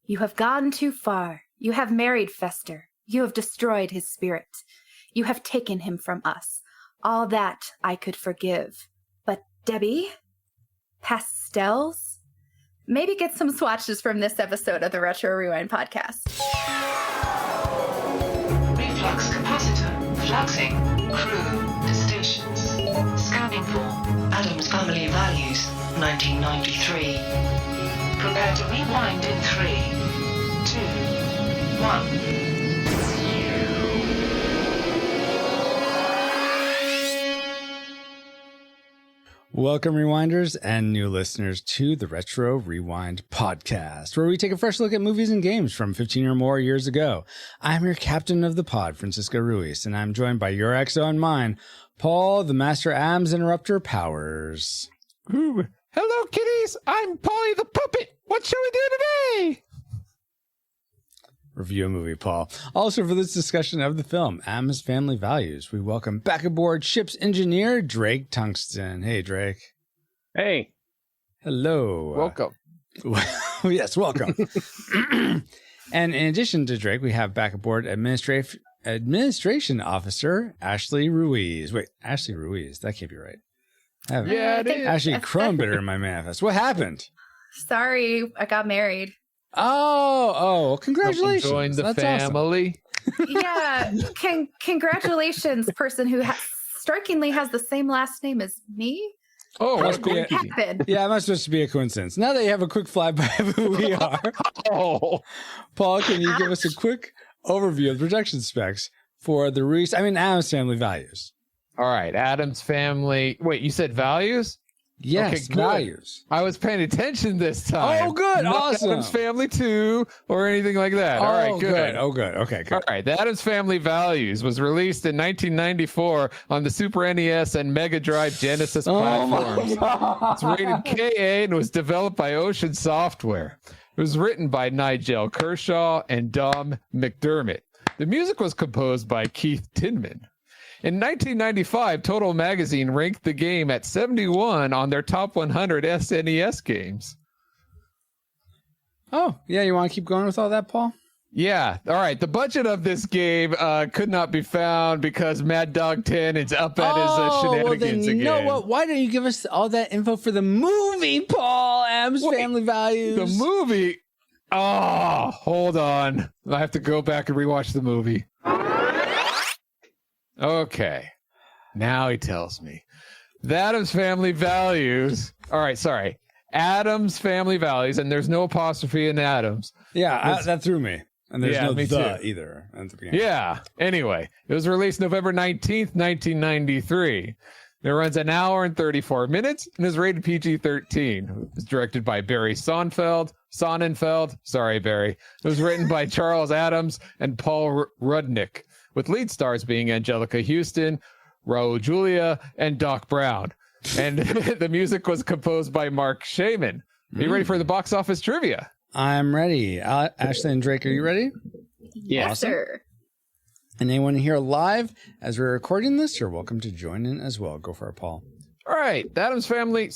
You have gone too far. You have married Fester. You have destroyed his spirit. You have taken him from us. All that I could forgive. But Debbie? Pastels? Maybe get some swatches from this episode of the Retro Rewind podcast. Reflux capacitor. Fluxing. Crew to stations. Scanning for Addams Family values. 1993. Prepare to rewind in 3, 2, 1. Welcome, Rewinders and new listeners, to the Retro Rewind podcast, where we take a fresh look at movies and games from 15 or more years ago. I'm your captain of the pod, Francisco Ruiz, and I'm joined by your XO and mine, Paul, the Master Addams Interrupter Powers. Ooh. Hello, kitties. I'm Polly the Puppet. What shall we do today? Review a movie, Paul. Also, for this discussion of the film, Addams Family Values, we welcome back aboard ship's engineer, Drake Tungsten. Hey, Drake. Hey. Hello. Welcome. Yes, welcome. And in addition to Drake, we have back aboard Administration Officer Ashley Ruiz. Wait, Ashley Ruiz. That can't be right. Yeah, it is. Ashley Kronbitter in my manifest. What happened? Sorry, I got married. Oh, congratulations. Join the That's family. Awesome. Yeah, congratulations, person who strikingly has the same last name as me. Oh, How what's did that going happen? Yeah, it must just be a coincidence. Now that you have a quick flyby of who we are, Oh, Paul, can you give us a quick overview of the production specs for the Addams Family Values? all right. Addams Family. Wait, you said values? Yes, Okay, good. values. I was paying attention this time. Oh, good. Not Awesome. Addams Family 2 or anything like that. All right, good. Oh, good. Okay, good. All right, The Addams Family Values was released in 1994 on the Super NES and Mega Drive Genesis platforms. It's rated KA and was developed by Ocean Software. It was written by Nigel Kershaw and Dom McDermott. The music was composed by Keith Tinman. In 1995, Total Magazine ranked the game at 71 on their top 100 SNES games. Oh, yeah, you want to keep going with all that, Paul? Yeah. All right. The budget of this game could not be found because Mad Dog 10 is up at his shenanigans well then, you again. know what? Why don't you give us all that info for the movie, Paul? Addams Family Values. The movie? Oh, hold on. I have to go back and rewatch the movie. Okay. Now he tells me. The Addams Family Values. All right, sorry. Addams Family Values, and there's no apostrophe in Addams. Yeah, that threw me. And there's no me the too. either at the beginning. Yeah. Anyway, it was released November 19th, 1993. It runs an hour and 34 minutes and is rated PG-13. It was directed by Barry Sonnenfeld. Sorry, Barry. It was written by Charles Addams and Paul Rudnick, with lead stars being Angelica Houston, Raul Julia, and Doc Brown. And the music was composed by Mark Shaman. Are you ready for the box office trivia? I'm ready. Ashley and Drake, are you ready? Yeah. Yes, sir. And anyone here live as we're recording this, you're welcome to join in as well. Go for it, Paul. All right. Addams Family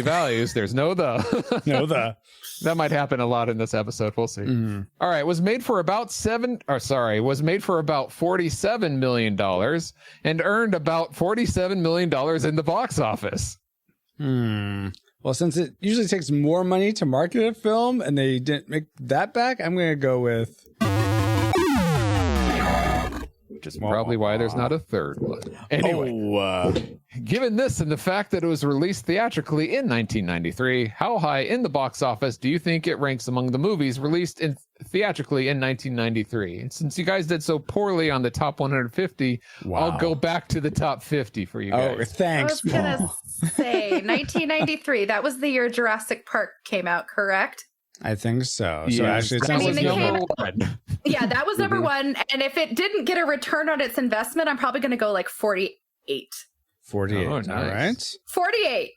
Values. There's no the. No, the. That might happen a lot in this episode. We'll see. Mm-hmm. All right. Was made for about $47 million and earned about $47 million in the box office. Well, since it usually takes more money to market a film and they didn't make that back, I'm going to go with... Which is probably why there's not a third one. Anyway, given this and the fact that it was released theatrically in 1993, how high in the box office do you think it ranks among the movies released theatrically in 1993? And since you guys did so poorly on the top 150, I'll go back to the top 50 for you guys. Oh, thanks, I was going Paul. to say 1993. That was the year Jurassic Park came out, correct? I think so. So Yes. actually, it That sounds was like number one. Yeah, that was number one. And if it didn't get a return on its investment, I'm probably going to go like 48. 48. Oh, nice. All right. 48.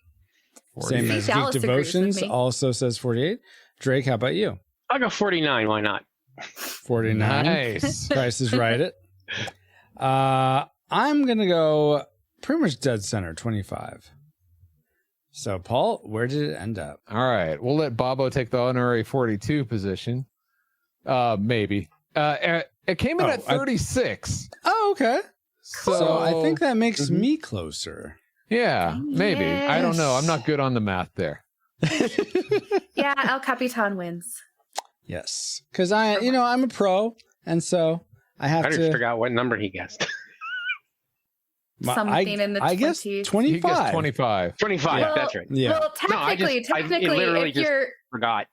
Same See, as Dallas Geek agrees with Devotions me. also says 48. Drake, how about you? I'll go 49. Why not? 49. Nice. Price is right. I'm going to go pretty much dead center, 25. So, Paul, where did it end up? All right. We'll let Bobo take the honorary 42 position. Maybe. It came in at 36. Oh, okay. So I think that makes Mm-hmm. me closer. Yeah, maybe. I don't know. I'm not good on the math there. Yeah, El Capitan wins. Yes. Because I'm a pro, and so I have I just to. forgot what number he guessed. Something in the 20s. I guess He 25. gets 25. 25. Well- That's right. Yeah. Well, No, I technically, literally if just you're, forgot.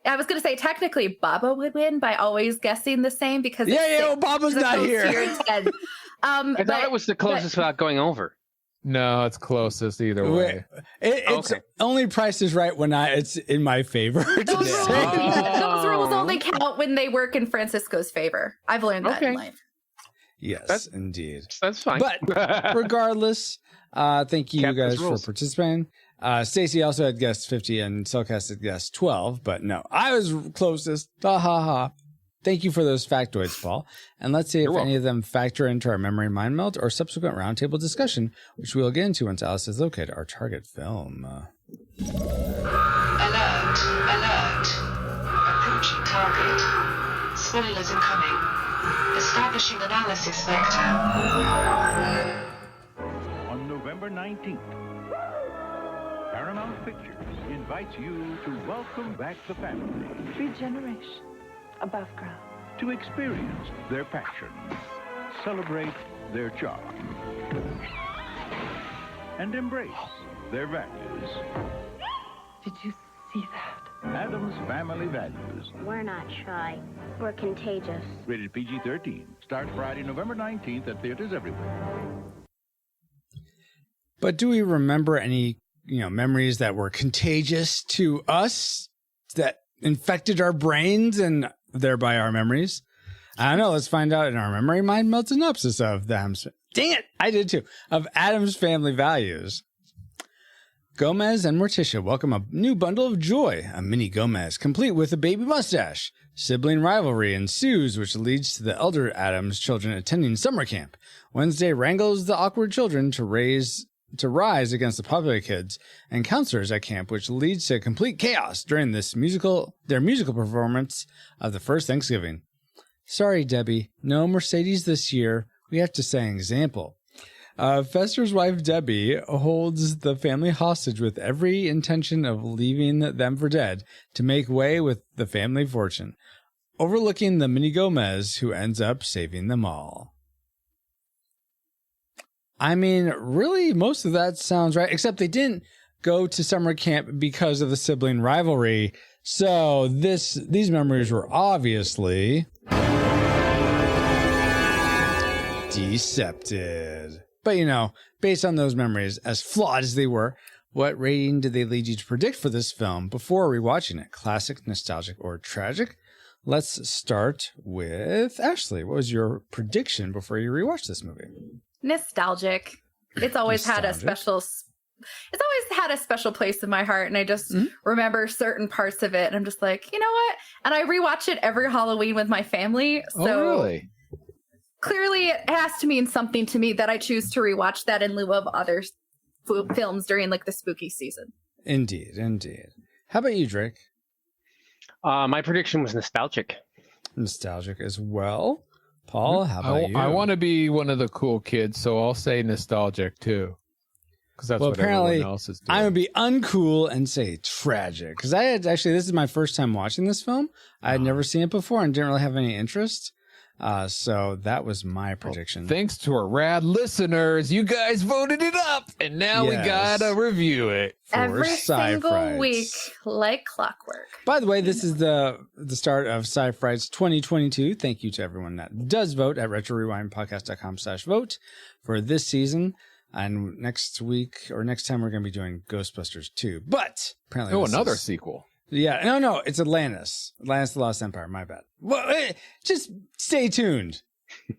I was going to say technically, Baba would win by always guessing the same because Yeah, Baba's not here. I thought it was the closest without going over. No, it's closest either way. It's Okay. only Price is Right when it's in my favor. to Those say. those rules only count when they work in Francisco's favor. I've learned that in Okay. life. Yes, That's- indeed. That's fine. But regardless, thank you Kept guys his for rules. participating. Stacy also had guessed 50 and Cellcast had guessed 12, but no, I was closest. Ha ha ha. Thank you for those factoids, Paul. And let's see if any of them factor into our memory mind melt or subsequent roundtable discussion, which we'll get into once Alice has located our target film. Alert, alert. Approaching target. Spoilers incoming. Establishing analysis vector. On November 19th, Paramount Pictures invites you to welcome back the family, Regeneration. Above ground. to experience their passion, celebrate their charm, and embrace their values. Did you see that? Addams Family Values, We're not shy. We're contagious. rated PG-13. Starts Friday, November 19th at theaters everywhere. But do we remember any, memories that were contagious to us that infected our brains and thereby our memories? I don't know. Let's find out in our memory mind melt synopsis of the dang it, I did too, of Addams Family Values. Gomez and Morticia welcome a new bundle of joy, a mini Gomez, complete with a baby mustache. Sibling rivalry ensues, which leads to the elder Addams children attending summer camp. Wednesday wrangles the awkward children to rise against the popular kids and counselors at camp, which leads to complete chaos during their musical performance of the first Thanksgiving. Sorry, Debbie, no Mercedes this year. We have to set an example. Fester's wife, Debbie, holds the family hostage with every intention of leaving them for dead to make way with the family fortune, overlooking the mini Gomez, who ends up saving them all. I mean, really, most of that sounds right, except they didn't go to summer camp because of the sibling rivalry. So these memories were obviously decepted. But, based on those memories, as flawed as they were, what rating did they lead you to predict for this film before rewatching it? Classic, nostalgic, or tragic? Let's start with Ashley. What was your prediction before you rewatched this movie? Nostalgic. It's always had a Nostalgic. special place in my heart, and I just remember certain parts of it, and I'm just like, you know what? And I rewatch it every Halloween with my family. So really? clearly it has to mean something to me that I choose to rewatch that in lieu of other films during the spooky season. Indeed. How about you, Drake? My prediction was nostalgic. Nostalgic as well. Paul, how about you? I want to be one of the cool kids, so I'll say nostalgic too. Because that's what apparently everyone else is doing. I'm going to be uncool and say tragic. Because this is my first time watching this film. I had never seen it before and didn't really have any interest. So that was my prediction. Thanks to our rad listeners, you guys voted it up, and now we Yes. gotta review it. For Every single Sci-Frights. week, like clockwork. By the way, this is the start of Sci-Frights 2022. Thank you to everyone that does vote at retrorewindpodcast.com/vote for this season. And next time we're going to be doing Ghostbusters 2. But apparently, Another sequel. Yeah, no, it's Atlantis. Atlantis: The Lost Empire. My bad. Well, just stay tuned.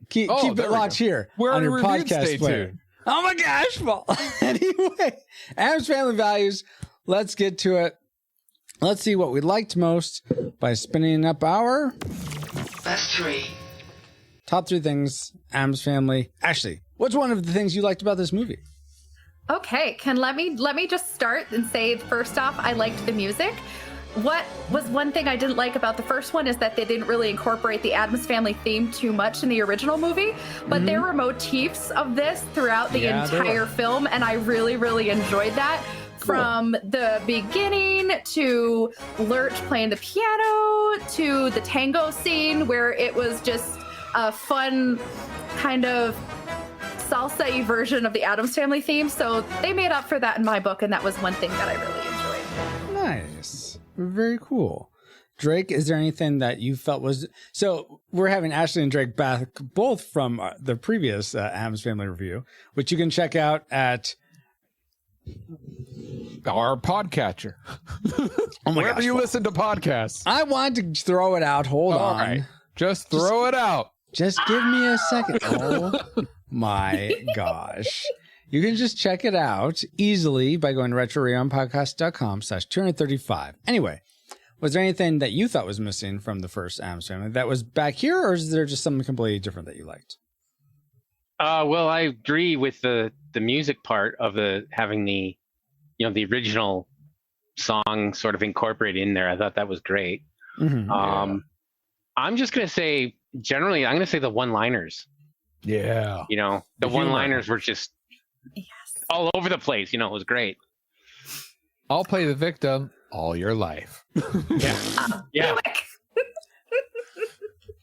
Keep there it we locked go. here We on already your reviewed podcast Stay player. Tuned. Oh my gosh, Paul. Anyway, Addams Family Values. Let's get to it. Let's see what we liked most by spinning up our Best 3. top 3 things. Addams Family. Ashley, what's one of the things you liked about this movie? Okay, let me just start and say, first off, I liked the music. What was one thing I didn't like about the first one is that they didn't really incorporate the Addams Family theme too much in the original movie, but there were motifs of this throughout the entire film, and I really, really enjoyed that. Cool. From the beginning to Lurch playing the piano to the tango scene where it was just a fun kind of salsa-y version of the Addams Family theme. So they made up for that in my book, and that was one thing that I really enjoyed. Nice. Very cool. Drake, is there anything that you felt was... So we're having Ashley and Drake back both from the previous Addams Family review, which you can check out at... our podcatcher. Oh my Wherever gosh, you listen to podcasts. I wanted to throw it out. Hold on. Right. Just throw it out. Just give me a second. Oh my gosh. You can just check it out easily by going to retrorewiндpodcast.com/235. Anyway, was there anything that you thought was missing from the first Addams Family that was back here, or is there just something completely different that you liked? Well, I agree with the music part of having the original song sort of incorporated in there. I thought that was great. Mm-hmm. I'm just going to say, generally, I'm going to say the one-liners. Yeah. The one-liners were just all over the place. It was great. I'll play the victim all your life. Yeah.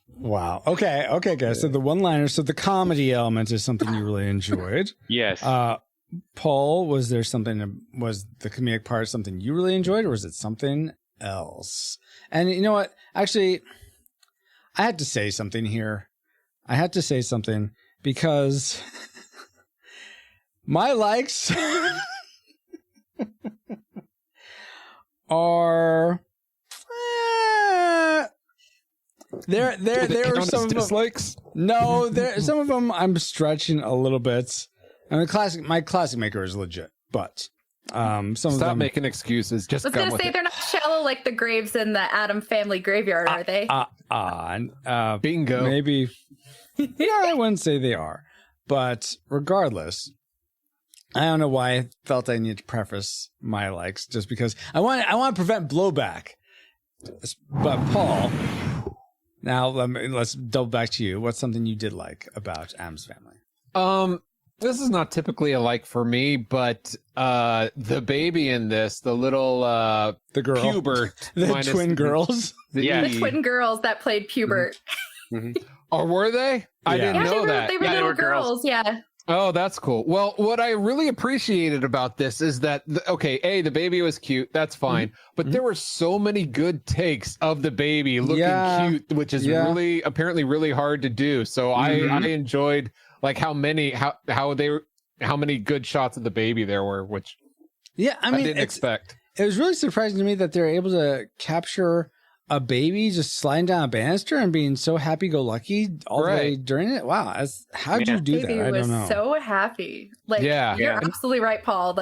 Wow. Okay, guys. So the one-liners, so the comedy element is something you really enjoyed. Yes. Paul, was the comedic part something you really enjoyed, or was it something else? And you know what? Actually, I had to say something here. I had to say something because my likes are there were some of them, dislikes. No, some of them I'm stretching a little bit. I mean, my classic maker is legit, but some of them... Stop making excuses. Just I was going to say, they're not shallow like the graves in the Addams Family graveyard, are they? Bingo. Maybe. Yeah, I wouldn't say they are. But regardless, I don't know why I felt I needed to preface my likes, just because I want to prevent blowback. But Paul, now let's double back to you. What's something you did like about Addams Family? This is not typically a like for me, but the baby in this, the little the girl, Pubert, the twin girls, the twin girls that played Pubert. Mm-hmm. Or were they? I didn't know that. They were little girls. Yeah. Oh, that's cool. Well, what I really appreciated about this is that, the baby was cute. That's fine. But there were so many good takes of the baby looking cute, which is apparently really hard to do. So I enjoyed how many good shots of the baby there were, which I didn't expect. It was really surprising to me that they're able to capture a baby just sliding down a banister and being so happy-go-lucky all the way during it. Wow, how'd you do that? I don't know. Was so happy. You're absolutely right, Paul.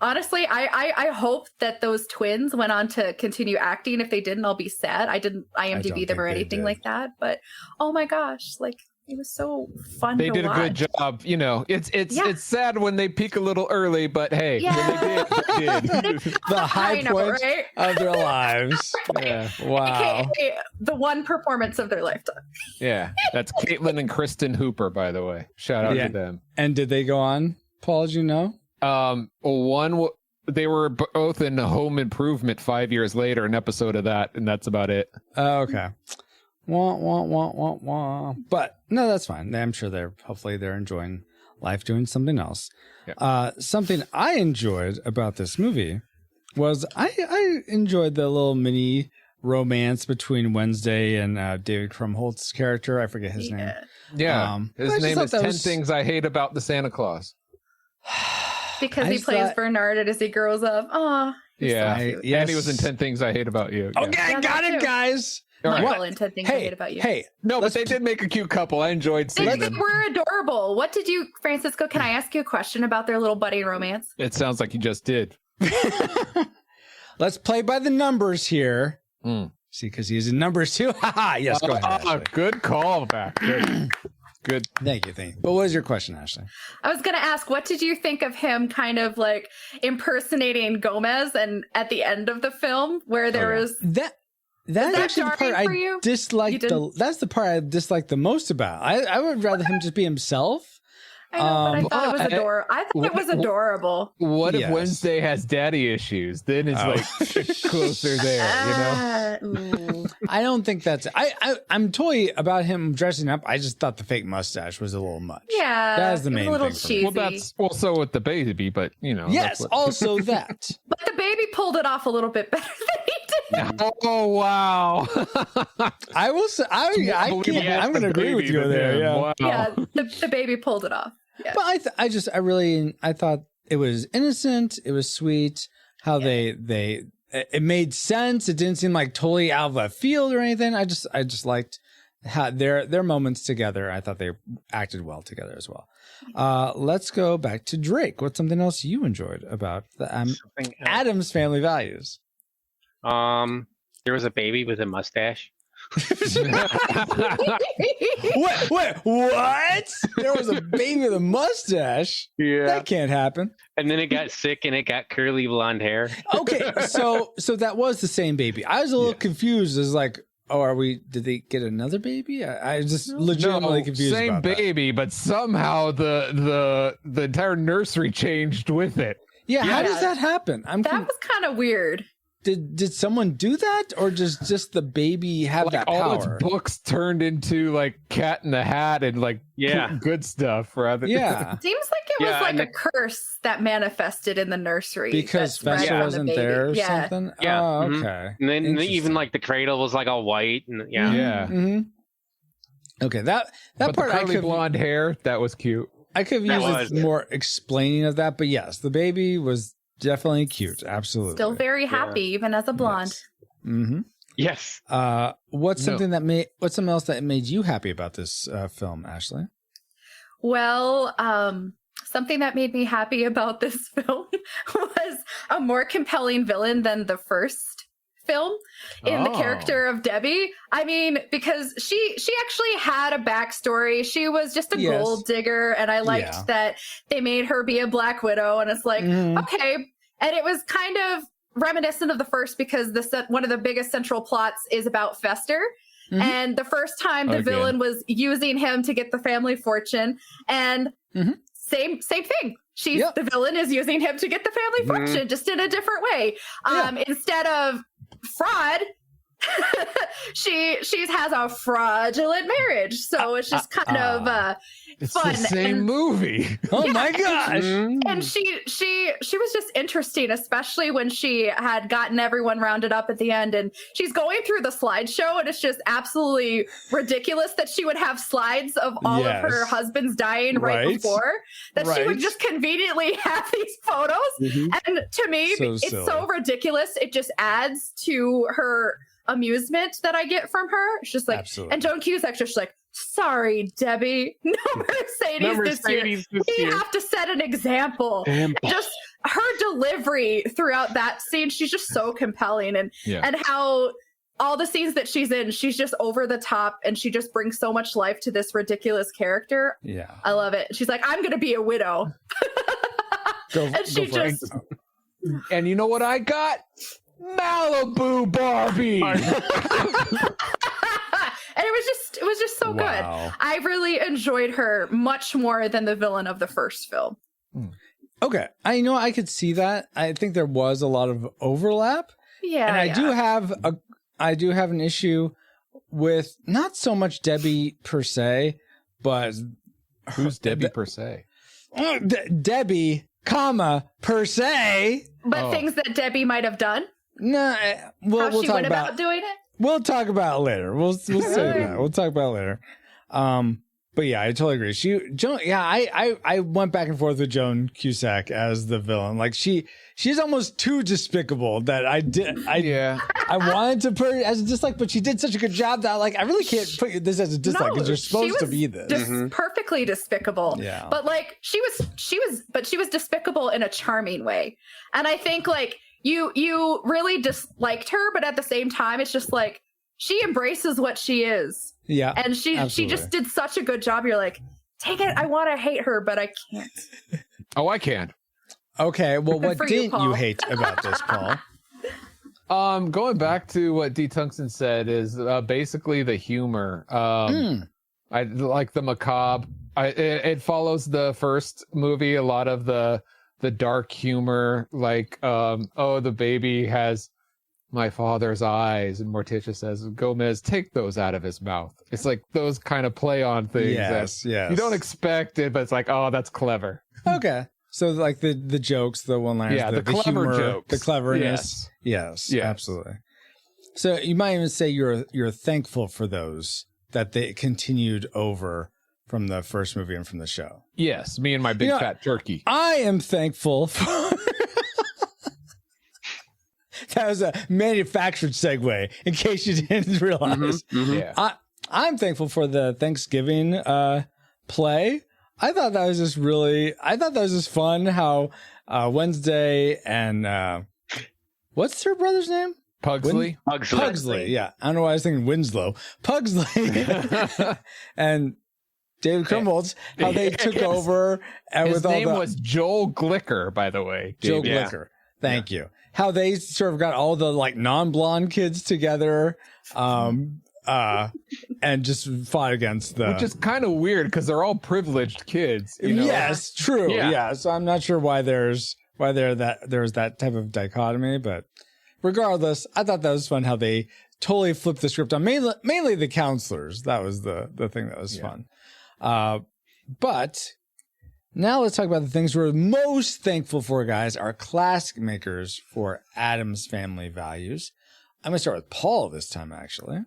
Honestly, I hope that those twins went on to continue acting. If they didn't, I'll be sad. I didn't IMDb them or anything like that. But oh my gosh, it was so fun. They did a good job. It's sad when they peak a little early, but hey, when they did. The high point of their lives. Yeah. Wow. AKA the one performance of their lifetime. Yeah. That's Caitlin and Kristen Hooper, by the way. Shout out to them. And did they go on, Paul, do you know? They were both in Home Improvement 5 years later, an episode of that, and that's about it. Okay. But no, that's fine. I'm sure hopefully they're enjoying life doing something else. Yeah. Something I enjoyed about this movie was I enjoyed the little mini romance between Wednesday and David Krumholtz's character. I forget his name. Yeah. His name is 10 Things I Hate About the Santa Claus. Because he plays Bernard as he grows up. Oh, yeah. And he was in 10 Things I Hate About You. Okay, got it, guys. Michael in 10 Things I Hate About You. No, but they did make a cute couple. I enjoyed seeing them. They were adorable. What did you, Francisco, can I ask you a question about their little budding romance? It sounds like you just did. Let's play by the numbers here. See, because he's in numbers too. Yes, go ahead. Good call back. Good. Good. Thank you. But what was your question, Ashley? I was going to ask, what did you think of him kind of like impersonating Gomez and at the end of the film where there was... That's that actually the part jarring for I you? disliked. That's the part I disliked the most about. I would rather him just be himself. I know, but I thought it was adorable. I thought it was adorable. What if Yes. Wednesday has daddy issues? Then it's like closer there, you know? I don't think that's. I'm totally about him dressing up. I just thought the fake mustache was a little much. Yeah, that was the it was main a little thing for me. cheesy. Well, that's also with the baby, but you know. Yes, also that. But the baby pulled it off a little bit better than he did. Oh wow! I will say. I'm going to agree with you there. Yeah. Wow. Yeah, the baby pulled it off. Yeah. But I thought it was innocent. It was sweet. How it made sense. It didn't seem like totally out of left field or anything. I just liked how their moments together. I thought they acted well together as well. Let's go back to Drake. What's something else you enjoyed about the Addams Family Values? There was a baby with a mustache. What? There was a baby with a mustache? Yeah. That can't happen. And then it got sick and it got curly blonde hair. Okay, so that was the same baby. I was a little confused. As like, did they get another baby? I just legitimately confused. Same about baby, but somehow the entire nursery changed with it. Yeah, how does that happen? That was kind of weird. Did someone do that, or just the baby have Like that all power? its books turned into like Cat in the Hat and like good stuff rather. Yeah, Seems like it was like a curse that manifested in the nursery because that's Fester right on the wasn't baby. there or Yeah. something. Yeah. Oh, Mhm. okay. And then even Interesting. like the cradle was like all white and Yeah. Mhm. Okay, that But part the I curly could blonde hair, that was cute. I could That use was- more explaining of that, but yes, the baby was definitely cute. Absolutely. Still very happy, even as a blonde. Mm-hmm. Yes. What's something else that made you happy about this film, Ashley? Well, something that made me happy about this film was a more compelling villain than the first film in the character of Debbie. I mean, because she actually had a backstory. She was just a gold digger, and I liked that they made her be a Black Widow, and it's like, okay. And it was kind of reminiscent of the first because one of the biggest central plots is about Fester. And the first time the villain was using him to get the family fortune, and same thing. The villain is using him to get the family fortune, just in a different way. Instead of fraud, she has a fraudulent marriage. So it's just kind of it's fun. the same movie. Oh my gosh. And she was just interesting, especially when she had gotten everyone rounded up at the end, and she's going through the slideshow, and it's just absolutely ridiculous that she would have slides of all of her husbands dying right before, that she would just conveniently have these photos. And to me, it's so ridiculous. It just adds to her amusement that I get from her. It's just like, and Joan Cusack's just like, sorry, Debbie, no Mercedes this year. We have to set an example. Just her delivery throughout that scene, she's just so compelling, and how all the scenes that she's in, she's just over the top, and she just brings so much life to this ridiculous character. Yeah, I love it. She's like, I'm gonna be a widow. And you know what I got? Malibu Barbie. And it was just so good. I really enjoyed her much more than the villain of the first film. Okay, I could see that. I think there was a lot of overlap. Yeah, and I do have an issue with not so much Debbie per se, but who's Debbie per se? Debbie, per se. But things that Debbie might have done. No, we'll How she talk went about doing it. We'll talk about it later. We'll say that. We'll talk about it later. But yeah, I totally agree. I went back and forth with Joan Cusack as the villain. Like she's almost too despicable that I wanted to put her as a dislike, but she did such a good job that I really can't put this as a dislike because you're supposed to be this. Perfectly despicable. Yeah. But she was despicable in a charming way. And I think you really disliked her, but at the same time, it's just like, she embraces what she is. Yeah. And she just did such a good job. You're like, take it. I want to hate her, but I can't. Oh, I can. Okay. Well, what didn't Paul. you hate about this, Paul? Going back to what D. Tungsten said is basically the humor. I like the macabre. It follows the first movie. A lot of the dark humor, like the baby has my father's eyes, and Morticia says, Gomez, take those out of his mouth. It's like those kind of play on things. Yes. You don't expect it, but it's like, oh, that's clever. Okay. So like the jokes, the one-liners, the clever humor, jokes, the cleverness. Yes, absolutely. So you might even say you're thankful for those, that they continued over from the first movie and from the show. Yes, me and my big fat turkey. I am thankful for... That was a manufactured segue, in case you didn't realize. Yeah. I'm thankful for the Thanksgiving play. I thought that was just fun how Wednesday and what's her brother's name? Pugsley. Pugsley, yeah. I don't know why I was thinking Winslow. Pugsley and David Krumholtz, how they took over. And His name was Joel Glicker, by the way. Joel Glicker. Thank you. How they sort of got all the like non-blonde kids together. And just fought against which is kind of weird because they're all privileged kids. You know? Yes, true. Yeah. So I'm not sure why there's that type of dichotomy, but regardless, I thought that was fun how they totally flipped the script on mainly the counselors. That was the thing that was fun. But now let's talk about the things we're most thankful for, guys. Our classic makers for Addams Family values. I'm gonna start with Paul this time, actually.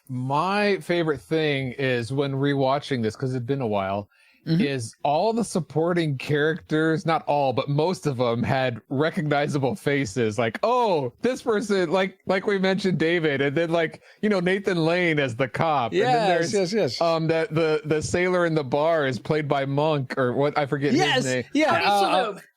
My favorite thing is when rewatching this, because it's been a while, is all the supporting characters, not all, but most of them had recognizable faces. Like, oh, this person, like we mentioned David, and then like, Nathan Lane as the cop. Yes, and then there's, yes. That the sailor in the bar is played by Monk, or what, I forget his name.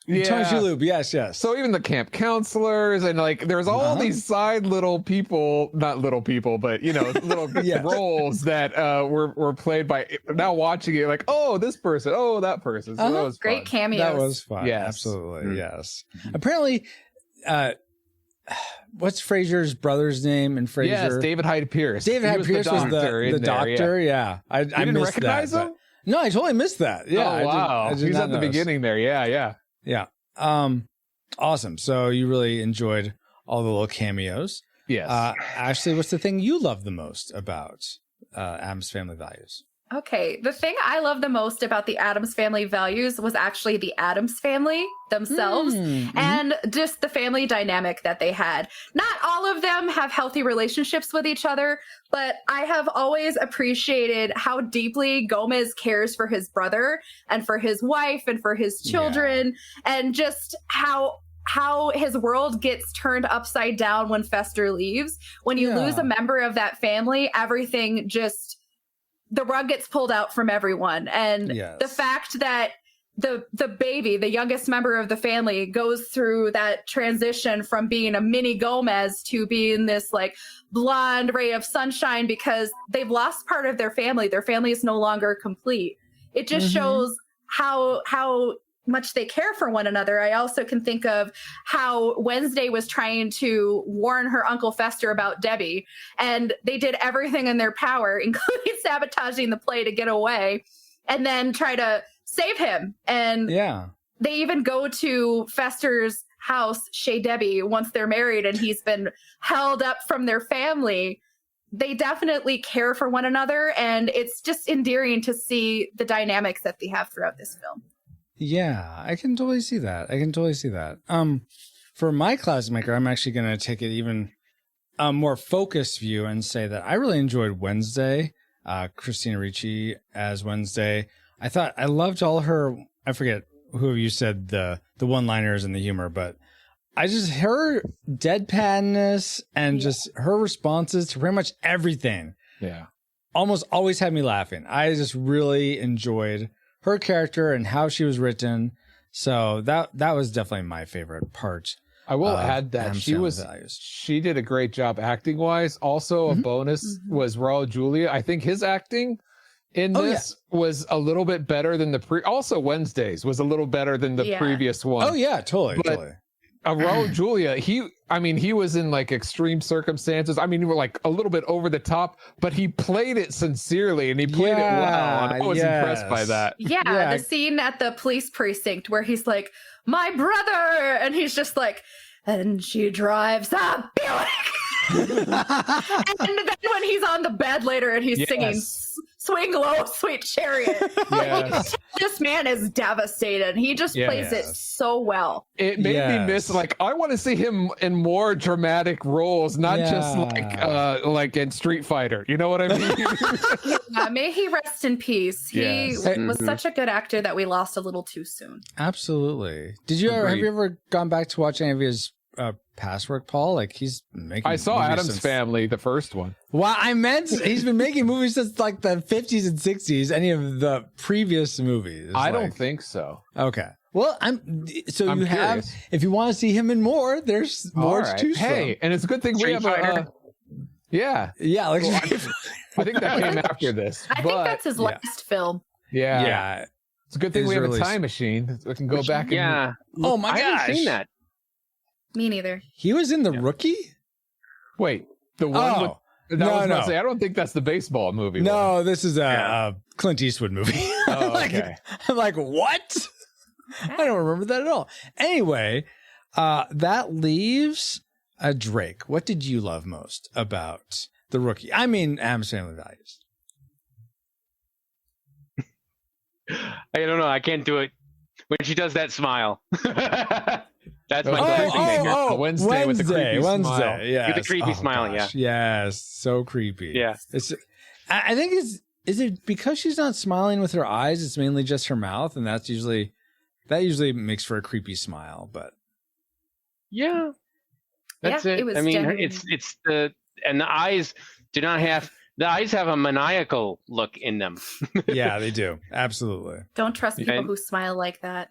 Tony Shalhoub, yes. So even the camp counselors and like there's all these side little people, not little people, but little roles that were played by. Now watching it, like, oh, this person, oh, that person. So that was great fun. cameos. That was fun. Yes. Absolutely, yes. Apparently, what's Fraser's brother's name in Fraser? Yes, David Hyde Pierce. David Hyde Pierce was the doctor. Yeah, I didn't missed recognize that, him. No, I totally missed that. Yeah. Oh, wow. I did He's not at the notice. beginning there. Yeah. Yeah. Awesome. So you really enjoyed all the little cameos. Yes. Ashley, what's the thing you love the most about Addams Family values? Okay, the thing I love the most about the Addams Family values was actually the Addams family themselves and just the family dynamic that they had. Not all of them have healthy relationships with each other, but I have always appreciated how deeply Gomez cares for his brother and for his wife and for his children, and just how his world gets turned upside down when Fester leaves. When you lose a member of that family, everything just... the rug gets pulled out from everyone. And the fact that the baby, the youngest member of the family, goes through that transition from being a mini Gomez to being this like blonde ray of sunshine because they've lost part of their family. Their family is no longer complete. It just shows how much they care for one another. I also can think of how Wednesday was trying to warn her Uncle Fester about Debbie, and they did everything in their power, including sabotaging the play to get away, and then try to save him. And they even go to Fester's house, Chez Debbie, once they're married and he's been held up from their family. They definitely care for one another, and it's just endearing to see the dynamics that they have throughout this film. Yeah, I can totally see that. For my classic maker, I'm actually going to take it even a more focused view and say that I really enjoyed Wednesday, Christina Ricci as Wednesday. I loved all her, I forget who of you said the one-liners and the humor, but her deadpanness and just her responses to pretty much everything. Yeah. Almost always had me laughing. I just really enjoyed her character and how she was written. So that was definitely my favorite part I will add that Addams she Family was values. she did a great job acting wise. Also, a bonus was Raul Julia. I think his acting in this was a little bit better than also Wednesdays was a little better than the previous one. Oh yeah, totally. Raul Julia, he was in like extreme circumstances. I mean, you were like a little bit over the top, but he played it sincerely and he played it well. And I was impressed by that. Yeah, the scene at the police precinct where he's like, my brother, and he's just like, and she drives a Buick. And then when he's on the bed later and he's singing Swing Low, Sweet Chariot. This man is devastated. He just plays it so well. It made me miss, like, I want to see him in more dramatic roles, not just like in Street Fighter. You know what I mean? May he rest in peace. He was such a good actor that we lost a little too soon. Absolutely. Have you ever gone back to watch any of his past work, Paul? Like, he's making I saw Addams Family, the first one. Well, I meant he's been making movies since like the 50s and 60s. Any of the previous movies? I don't think so. Okay. Well, I'm curious. have, if you want to see him in more, there's more to choose from. Hey, and it's a good thing we have a like I think that came after this. I think that's his last film. Yeah. It's a good thing we have a time machine. We can go back and oh my gosh. I haven't seen that. Me neither. He was in The Rookie? Wait, the one with no. I don't think that's the baseball movie. No, this is a Clint Eastwood movie. Oh, okay. I'm like, what? I don't remember that at all. Anyway, that leaves Drake. What did you love most about The Rookie? I mean, Addams Family Values. I don't know. I can't do it when she does that smile. That's my Wednesday with the creepy smile. Yeah, with the creepy smile. Gosh. Yes, so creepy. Yeah, I think is it because she's not smiling with her eyes? It's mainly just her mouth, and that usually makes for a creepy smile. But that's it. I mean, it's the eyes do not have. The eyes have a maniacal look in them. Yeah, they do. Absolutely. Don't trust people who smile like that.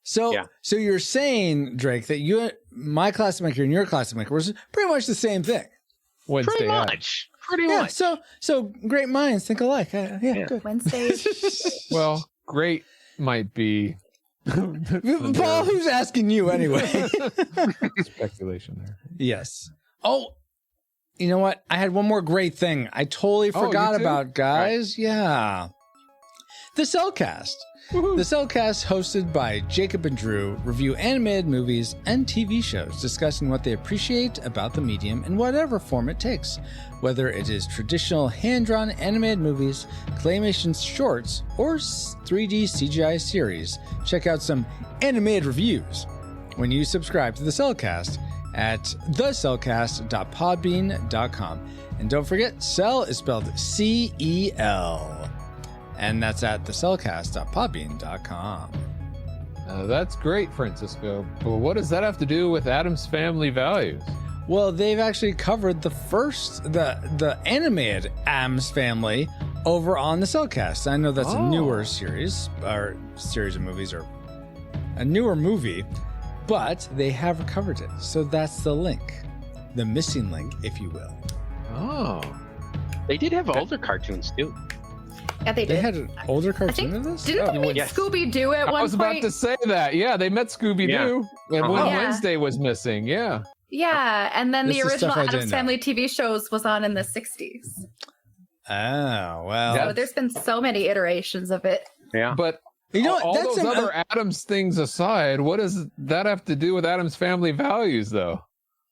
So you're saying, Drake, that my classic and your classic was pretty much the same thing. Pretty much. So great minds think alike. Good. Wednesday. Well, great might be. Paul, who's asking you anyway? Speculation there. Yes. Oh, you know what? I had one more great thing. I totally forgot about, guys. Right. Yeah. The Cellcast. Woo-hoo. The Cellcast, hosted by Jacob and Drew, review animated movies and TV shows, discussing what they appreciate about the medium in whatever form it takes, whether it is traditional hand-drawn animated movies, claymation shorts, or 3D CGI series. Check out some animated reviews when you subscribe to The Cellcast at thecellcast.podbean.com. And don't forget, Cell is spelled C-E-L. And that's at thecellcast.podbean.com. That's great, Francisco. But what does that have to do with Addams Family Values? Well, they've actually covered the animated Addams Family over on the Cellcast. I know that's a newer series of movies, or a newer movie, but they have covered it. So that's the link, the missing link, if you will. Oh, they did have older cartoons too. Yeah, they did. They had an older cartoon of this? Didn't they meet Scooby-Doo at one point? I was about to say that. Yeah, they met Scooby-Doo when Wednesday was missing. Yeah. Yeah, and then This the is original stuff I Addams didn't know. Family TV shows was on in the 60s. Oh, well. So there's been so many iterations of it. Yeah. But you know what? all those other Addams things aside, what does that have to do with Addams Family Values, though?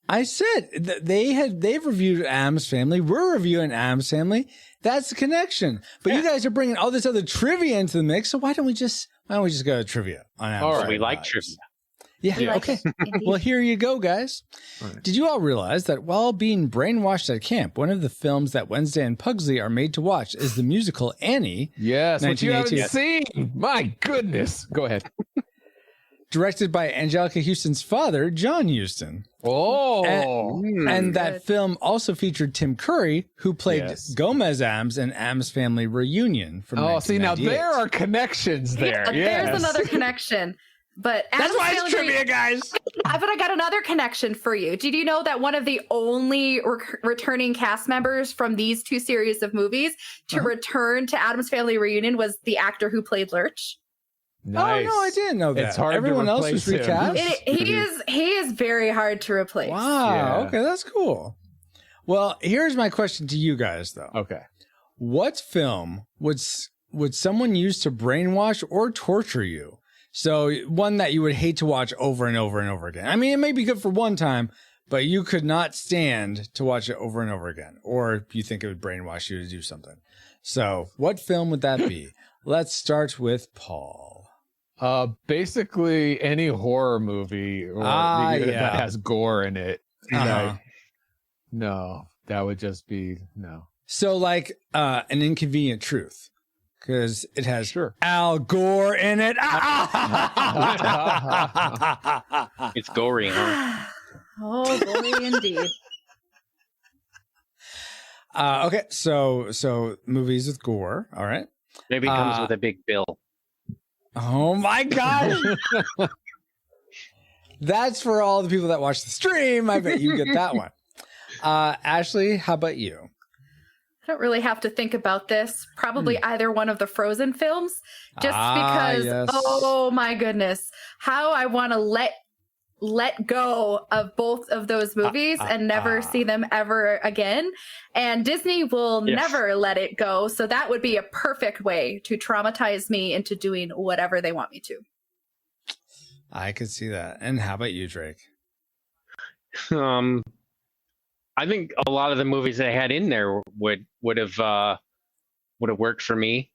I said that they've reviewed Addams Family. We're reviewing Addams Family. That's the connection. But you guys are bringing all this other trivia into the mix. So why don't we just go to trivia on Addams Family? We like trivia. Yeah. Okay. Well, here you go, guys. Right. Did you all realize that while being brainwashed at camp, one of the films that Wednesday and Pugsley are made to watch is the musical Annie? Yes, which you haven't seen. My goodness. Go ahead. Directed by Angelica Houston's father, John Huston. Oh. And that film also featured Tim Curry, who played Gomez Addams in Addams Family Reunion from 1998. See, now there are connections there. There's another connection. But That's why it's trivia, guys. But I got another connection for you. Did you know that one of the only returning cast members from these two series of movies to return to Addams Family Reunion was the actor who played Lurch? Nice. Oh no, I didn't know that. It's hard Everyone to else was replace him. recast. He is very hard to replace. Wow. Yeah. Okay, that's cool. Well, here's my question to you guys, though. Okay. What film would someone use to brainwash or torture you? So one that you would hate to watch over and over and over again. I mean, it may be good for one time, but you could not stand to watch it over and over again, or you think it would brainwash you to do something. So what film would that be? Let's start with Paul. Basically any horror movie that has gore in it. No, that would just be no. So like An Inconvenient Truth. Because it has Al Gore in it. It's gory, huh? Oh, gory indeed. Okay, so movies with gore. All right. Maybe it comes with a big bill. Oh my gosh. That's for all the people that watch the stream. I bet you get that one. Ashley, how about you? I don't really have to think about this. Probably either one of the Frozen films, just because. Yes. Oh my goodness, how I want to let go of both of those movies and never see them ever again. And Disney will never let it go. So that would be a perfect way to traumatize me into doing whatever they want me to. I could see that. And how about you, Drake? I think a lot of the movies they had in there would have worked for me.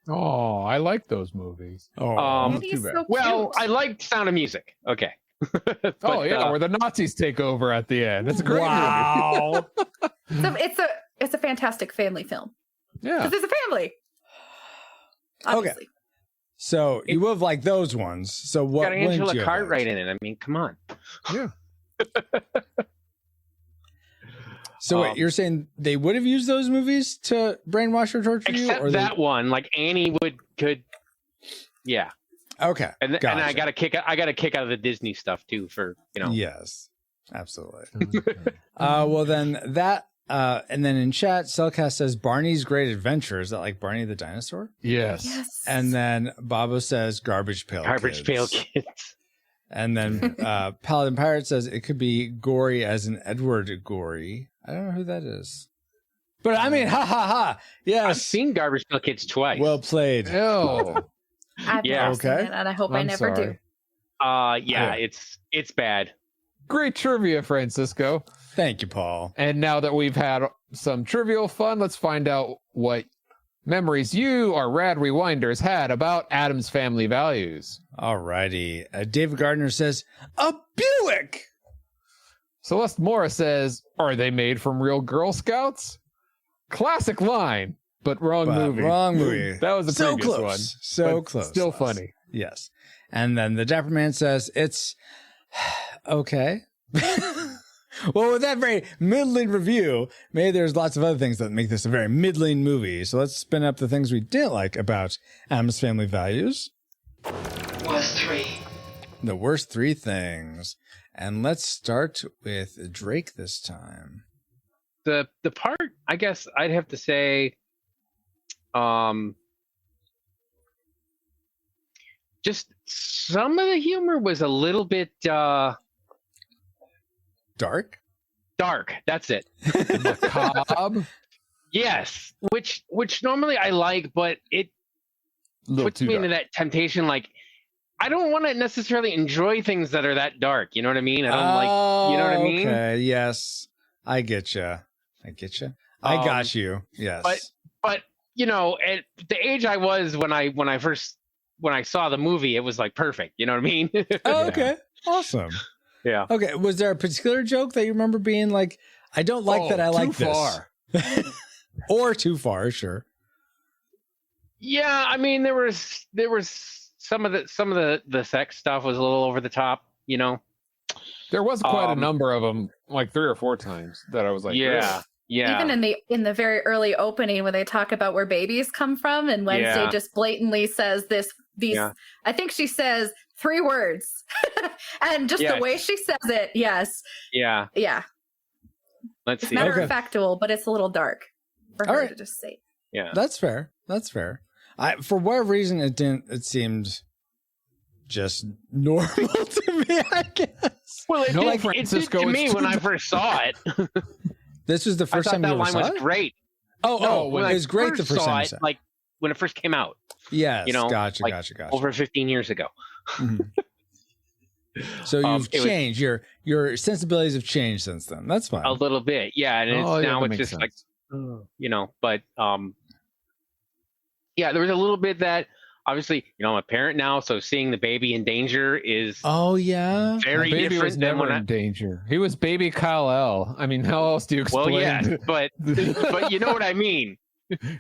Oh, I like those movies. Oh, too bad. So Well, cute. I like Sound of Music. Okay. Where the Nazis take over at the end. It's a great movie. So it's a fantastic family film. Yeah. Because it's a family. Obviously. Okay. So you would have liked those ones. So what? Got Angela wouldn't you have Cartwright liked? in it. I mean, come on. Yeah. So wait, you're saying they would have used those movies to brainwash or torture you? Except Or that one, like Annie could. Yeah. Okay. And I gotcha. got a kick out of the Disney stuff too. For Yes, absolutely. Well, then that, and then in chat, Cellcast says Barney's Great Adventure. Is that like Barney the dinosaur? Yes. And then Babo says Garbage Pail Kids. And then Paladin Pirate says it could be gory as in Edward Gorey. I don't know who that is. But I mean, ha ha ha. Yes. I've seen Garbage Pail Kids twice. Well played. Ew. I've never seen it, and I hope I never do. It's bad. Great trivia, Francisco. Thank you, Paul. And now that we've had some trivial fun, let's find out what memories you, our rad rewinders, had about Addams Family values. Alrighty. David Gardner says, a Buick. Celeste Morris says, are they made from real Girl Scouts? Classic line, but wrong movie. Wrong movie. That was the so previous close. one. So but close. Still funny. Yes. And then the Dapper Man says, it's okay. Well, with that very middling review, maybe there's lots of other things that make this a very middling movie. So let's spin up the things we didn't like about Addams Family Values. Worst 3. The worst 3 things. And let's start with Drake this time. The part, I guess I'd have to say, just some of the humor was a little bit Dark? Dark. That's it. Macabre? Yes, which normally I like, but it puts me into that temptation. Like, I don't want to necessarily enjoy things that are that dark. You know what I mean? I don't like. You know what I mean? Okay. Yes, I get you. I got you. Yes. But you know, at the age I was when I saw the movie, it was like perfect. You know what I mean? Oh, okay. Awesome. Yeah. Okay. Was there a particular joke that you remember being like, I don't like that I like too this? Far. Or too far, sure. Yeah, I mean there was some of the sex stuff was a little over the top, you know. There was quite a number of them, like 3 or 4 times that I was like, yeah. really? Yeah. Even in the very early opening when they talk about where babies come from, and Wednesday just blatantly says this these. Yeah. I think she says 3 words, and just the way she says it, yes, Yeah. Let's it's see. matter of factual, but it's a little dark for her to just say. Yeah, That's fair. For whatever reason, it seemed just normal to me, I guess. Well, it did to me when I first saw it. This was the first time you ever saw it? That line was great. It was great the first time you saw it. Like when it first came out. Yes, gotcha. Over 15 years ago. Mm-hmm. So you've changed. Your sensibilities have changed since then. That's fine. A little bit, yeah. And it's just sense. Like, but yeah, there was a little bit that obviously, I'm a parent now, so seeing the baby in danger is very baby different was never in danger. He was baby Kal-El. I mean, how else do you explain? Well, yeah, but you know what I mean.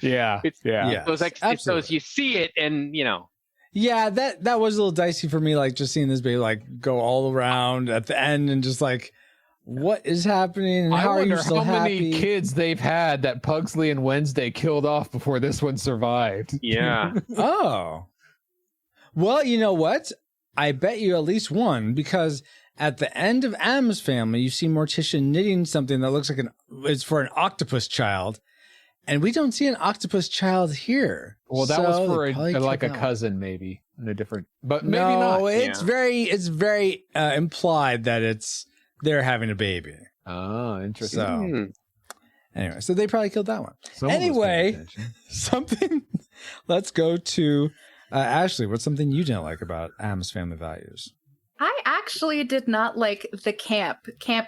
Yeah. It's those you see it and Yeah, that was a little dicey for me, like just seeing this baby like go all around at the end and just like, what is happening? And how are you still happy? I wonder how many kids they've had that Pugsley and Wednesday killed off before this one survived. Yeah. Oh. Well, you know what? I bet you at least one, because at the end of Addams Family, you see Morticia knitting something that looks like it's for an octopus child. And we don't see an octopus child here. Well, that was for a cousin, maybe in a different, but maybe not. No, it's very implied that they're having a baby. Oh, interesting. So, anyway, so they probably killed that one. Anyway, let's go to Ashley. What's something you didn't like about Addams Family Values? I actually did not like the Camp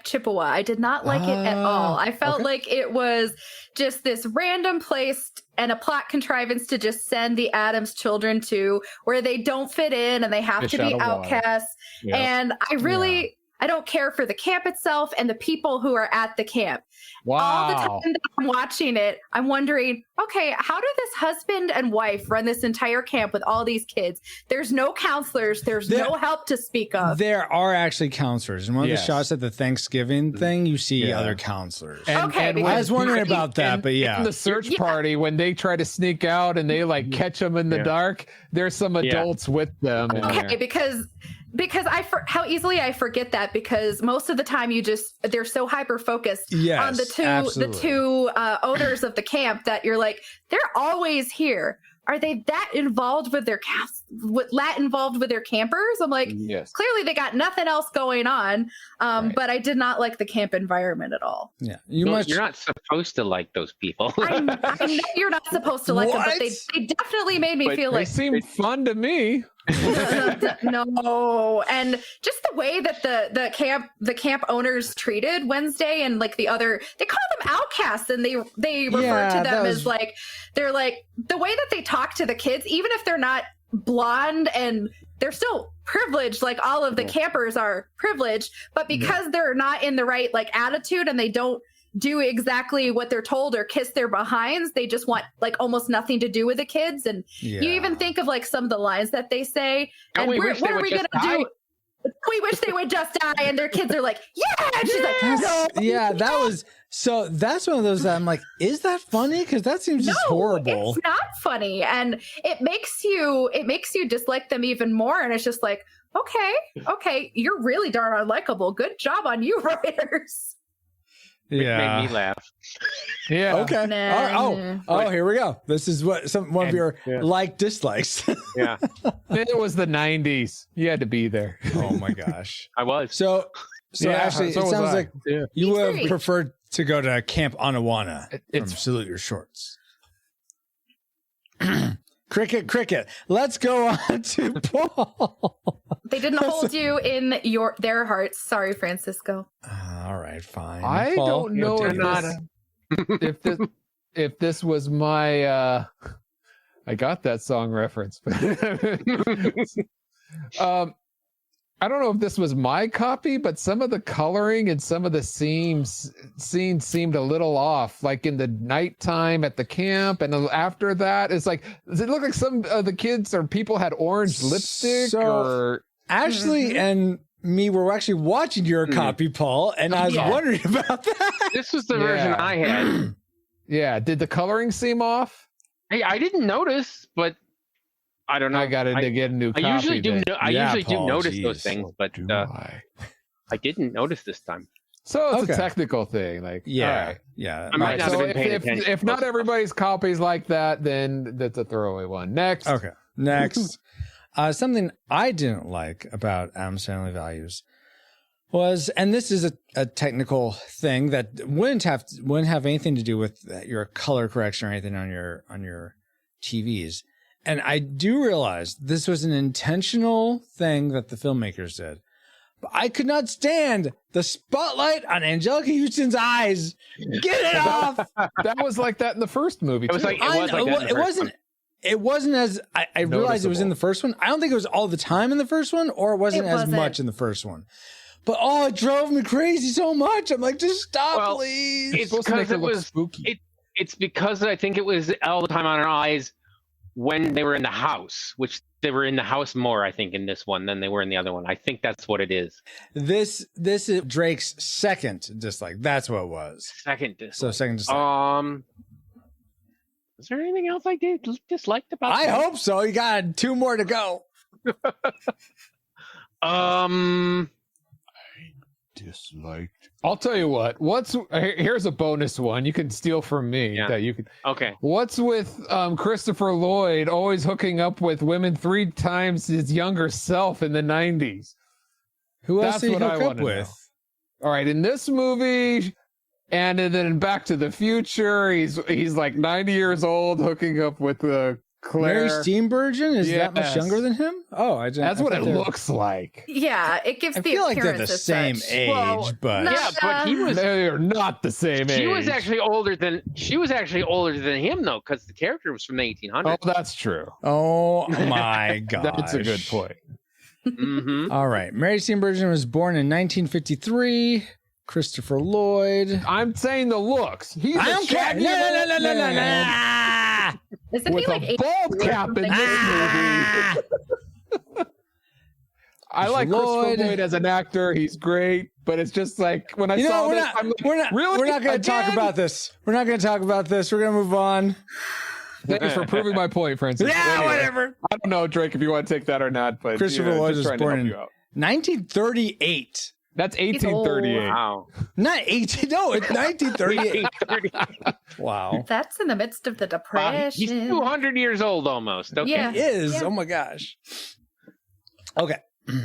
Chippewa. I did not like it at all. I felt like it was just this random place and a plot contrivance to just send the Addams children to, where they don't fit in and they have to be outcasts. Yep. And I don't care for the camp itself and the people who are at the camp. Wow. All the time that I'm watching it, I'm wondering, okay, how do this husband and wife run this entire camp with all these kids? There's no counselors. There's no help to speak of. There are actually counselors. In one of the shots at the Thanksgiving thing, you see other counselors. And I was wondering about that, but in the search party, when they try to sneak out and they like catch them in the dark, there's some adults with them. Okay, because how easily I forget that, because most of the time they're so hyper focused on the two owners of the camp that you're like, they're always here. Are they that involved with their campers? I'm like, clearly they got nothing else going on. But I did not like the camp environment at all. Yeah, you're not supposed to like those people. I know you're not supposed to like them, but they definitely made me feel like they seemed fun to me. No, and just the way that the camp owners treated Wednesday and like the other, they call them outcasts, and they refer to them as like, they're like, the way that they talk to the kids, even if they're not blonde and they're still privileged, like all of the campers are privileged, but because they're not in the right like attitude and they don't do exactly what they're told or kiss their behinds, they just want like almost nothing to do with the kids. And you even think of like some of the lines that they say, and what are we gonna do? We wish they would just die. And their kids are like, yeah. And she's like, no. Yeah, that's one of those that I'm like, is that funny? Because that seems just horrible. It's not funny, and it makes you dislike them even more. And it's just like, okay, you're really darn unlikable. Good job on you, writers. Made me laugh. Yeah. Okay. Oh, here we go. This is what one of your dislikes. Yeah. It was the 90s. You had to be there. Oh my gosh. I was. So actually, it sounds like you would have preferred to go to Camp Anawana from Salute Your Shorts. Cricket. Let's go on to Paul. They didn't hold you in their hearts. Sorry, Francisco. All right, fine. I Paul, don't know if this was my I got that song reference. I don't know if this was my copy, but some of the coloring and some of the scenes seemed a little off. Like in the nighttime at the camp, and after that, it's like, does it look like some of the kids or people had orange lipstick? Or Ashley and me were actually watching your copy, Paul, and I was wondering about that. This was the version I had. Yeah, did the coloring seem off? Hey, I didn't notice, but I don't know. I got to get a new copy. I usually do. I usually do notice geez. those things, but I didn't notice this time. So it's a technical thing. Like, yeah, all right. yeah. I might not have been paying attention. If not everybody's copies like that, then that's a throwaway one. Next. Okay. Next. Something I didn't like about Addams Family Values was, and this is a technical thing that wouldn't have anything to do with your color correction or anything on your TVs. And I do realize this was an intentional thing that the filmmakers did. But I could not stand the spotlight on Angelica Houston's eyes. Get it off. That was like that in the first movie. It was like It wasn't as I realized it was in the first one. I don't think it was all the time in the first one, or it wasn't as much in the first one. But it drove me crazy so much. I'm like, just stop, please. It's because it was spooky. It's because I think it was all the time on her eyes when they were in the house, which they were in the house more, I think, in this one than they were in the other one. I think that's what it is. This is Drake's second dislike. That's what it was. Second dislike. So second dislike. Is there anything else I disliked about I hope so. You got 2 more to go. Disliked. I'll tell you what. Here's a bonus one you can steal from me. Yeah. That you can. Okay. What's with Christopher Lloyd always hooking up with women 3 times his younger self in the 90s? Who else did he hook up with? Know. All right, in this movie, and then in Back to the Future, he's like 90 years old hooking up with Claire. Mary Steenburgen is that much younger than him? Oh, I didn't. That's what it looks like. Yeah, it gives the feel appearance like they're the as same such. age, but but he was. They're not the same age. She was actually older than him though, because the character was from the 1800s. Oh, that's true. Oh my god, that's a good point. Mm-hmm. All right, Mary Steenburgen was born in 1953. Christopher Lloyd. I'm saying the looks. He's I don't care. No. Isn't With he like a bald cap in this movie. I like Christopher Lloyd as an actor. He's great, but it's just like when I saw this, we're not going to talk about this. We're not going to talk about this. We're going to move on. Thanks for proving my point, Francis. Yeah, anyway, whatever. I don't know, Drake, if you want to take that or not, but Christopher Lloyd was born in 1938. That's 1838. Wow. Not 18. No, it's 1938. Wow. That's in the midst of the Depression. He's 200 years old almost. Okay. Yeah. He is. Yeah. Oh my gosh. Okay.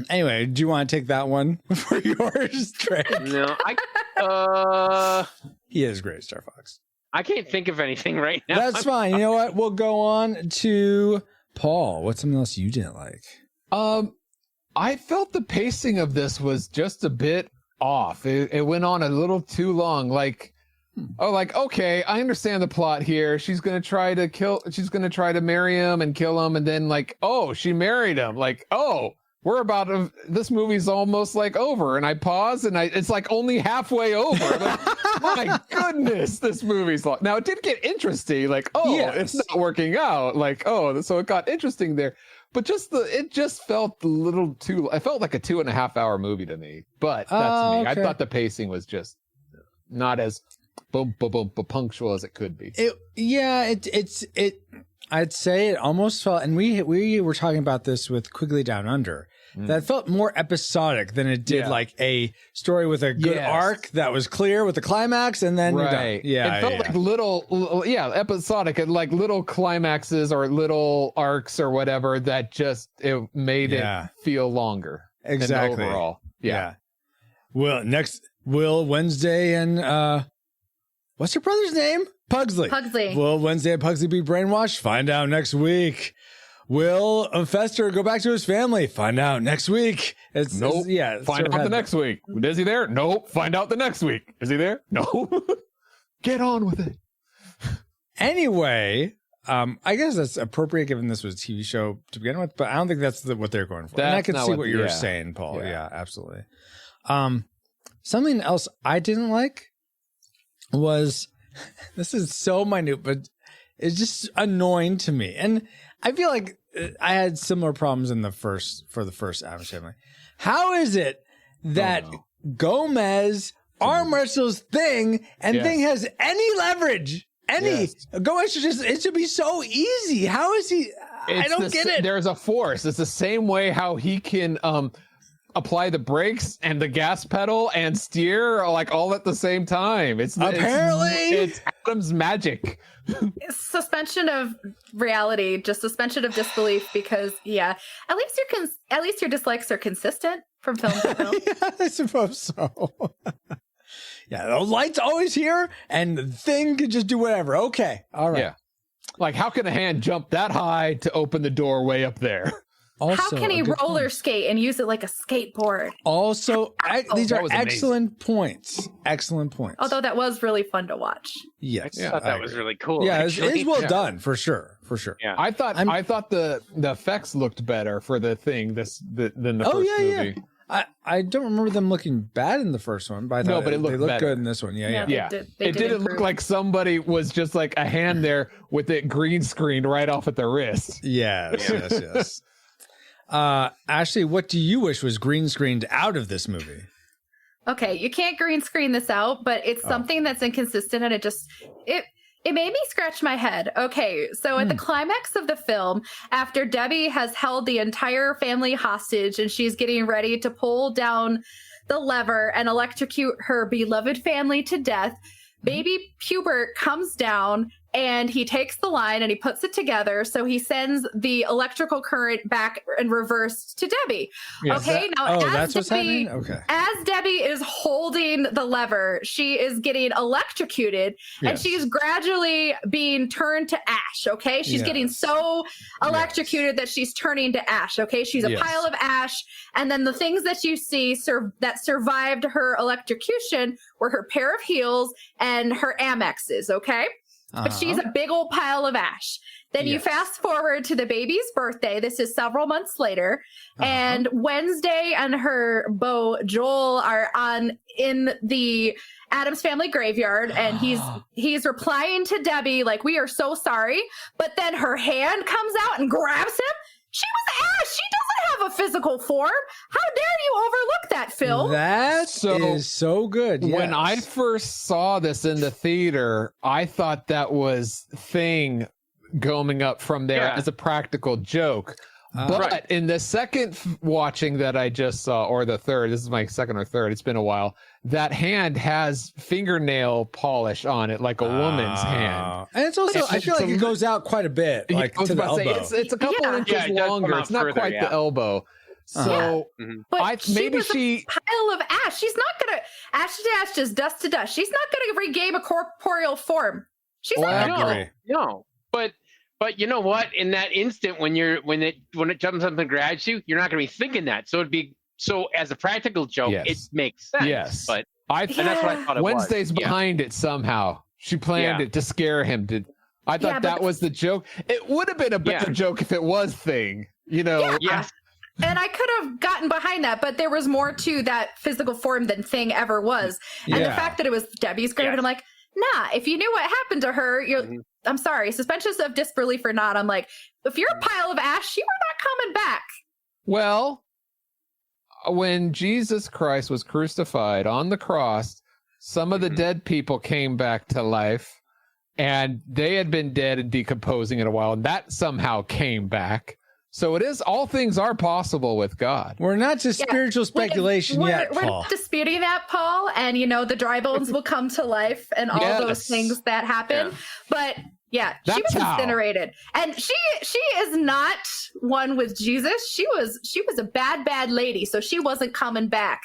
Anyway, do you want to take that one for yours, Drake? No, He is great, Star Fox. I can't think of anything right now. That's fine. You know what? We'll go on to Paul. What's something else you didn't like? I felt the pacing of this was just a bit off. It went on a little too long. Like, okay, I understand the plot here. She's gonna try to marry him and kill him, and then she married him. This movie's almost like over. And I pause, and it's like only halfway over. Like, my goodness, this movie's long. Now it did get interesting. It's not working out. So it got interesting there. But it just felt a little too. I felt like a 2.5 hour movie to me. But that's me. Okay. I thought the pacing was just not as punctual as it could be. I'd say it almost felt, and we were talking about this with Quigley Down Under. That felt more episodic than it did like a story with a good arc that was clear with the climax, and then right. It felt like little, episodic, and like little climaxes or little arcs or whatever that just it made it feel longer. Exactly. Than overall, Will Wednesday and what's your brother's name? Pugsley. Will Wednesday and Pugsley be brainwashed? Find out next week. Will Fester go back to his family? Find out next week. Find out the next week. Is he there? Nope. Find out the next week. Is he there? No. Get on with it. Anyway, I guess that's appropriate given this was a TV show to begin with, but I don't think that's what they're going for. And I can see what you were saying, Paul. Yeah, absolutely. Something else I didn't like was, this is so minute, but it's just annoying to me. And I feel like I had similar problems for the first Addams Family. How is it that Gomez arm wrestles Thing and Thing has any leverage it should be so easy. How is he? I don't get it. There's a force. It's the same way how he can apply the brakes and the gas pedal and steer like all at the same time. It's Addams magic. Suspension of reality, just suspension of disbelief, because at least your dislikes are consistent from film to film. Yeah, I suppose so. Yeah, the light's always here, and the thing can just do whatever. Okay, all right. Yeah, like how can a hand jump that high to open the door way up there? Also, how can he roller skate and use it like a skateboard? Also, these are excellent points. Excellent points. Although that was really fun to watch. Yes, I thought that was really cool. Yeah, it is well done for sure. For sure. Yeah, I thought the effects looked better for the thing than the first movie. Yeah. I don't remember them looking bad in the first one, but but it looked better. Good in this one. Yeah. They it didn't look like somebody was just like a hand there with it green screened right off at the wrist. Yes. Ashley, what do you wish was green screened out of this movie? Okay, you can't green screen this out, but it's something that's inconsistent, and it made me scratch my head. Okay, so at the climax of the film, after Debbie has held the entire family hostage and she's getting ready to pull down the lever and electrocute her beloved family to death, baby Hubert comes down and he takes the line and he puts it together. So he sends the electrical current back and reverse to Debbie. Yes. Okay, that's what's happening? Okay. As Debbie is holding the lever, she is getting electrocuted and she's gradually being turned to ash. Okay, she's getting so electrocuted that she's turning to ash. Okay, she's a pile of ash. And then the things that you see that survived her electrocution were her pair of heels and her Amexes. Okay. But she's a big old pile of ash. Then you fast forward to the baby's birthday. This is several months later. And Wednesday and her beau, Joel, are in the Addams Family graveyard. And he's replying to Debbie like, "We are so sorry." But then her hand comes out and grabs him. She was ash. She doesn't have a physical form. How dare you overlook that, Phil? That is so good. Yes. When I first saw this in the theater, I thought that was Thing going up from there as a practical joke. But in the second watching that I just saw, or the third, this is my second or third, it's been a while, that hand has fingernail polish on it like a woman's hand. And it's also, I feel like it goes out quite a bit, like to the elbow. It's a couple inches longer. It's not quite the elbow. So but maybe she pile of ash. She's not gonna ash to ash, just dust to dust. She's not gonna regain a corporeal form. She's not gonna. No. But you know what? In that instant, when it jumps up and grabs you, you're not going to be thinking that. So as a practical joke, it makes sense. Yes, but and that's what I thought it Wednesday's was. behind it somehow. She planned it to scare him. I thought that was the joke. It would have been a better joke if it was Thing. You know. Yes. And I could have gotten behind that, but there was more to that physical form than Thing ever was. And the fact that it was Debbie's grave, and I'm like, nah, if you knew what happened to her, I'm sorry, suspensions of disbelief or not, I'm like, if you're a pile of ash, you are not coming back. Well, when Jesus Christ was crucified on the cross, some of the dead people came back to life, and they had been dead and decomposing in a while, and that somehow came back. So it is, all things are possible with God. We're not just spiritual speculation yet, We're Paul. not disputing that, Paul. And, the dry bones will come to life and all those things that happen. But, she was incinerated. And she is not one with Jesus. She was a bad lady. So she wasn't coming back.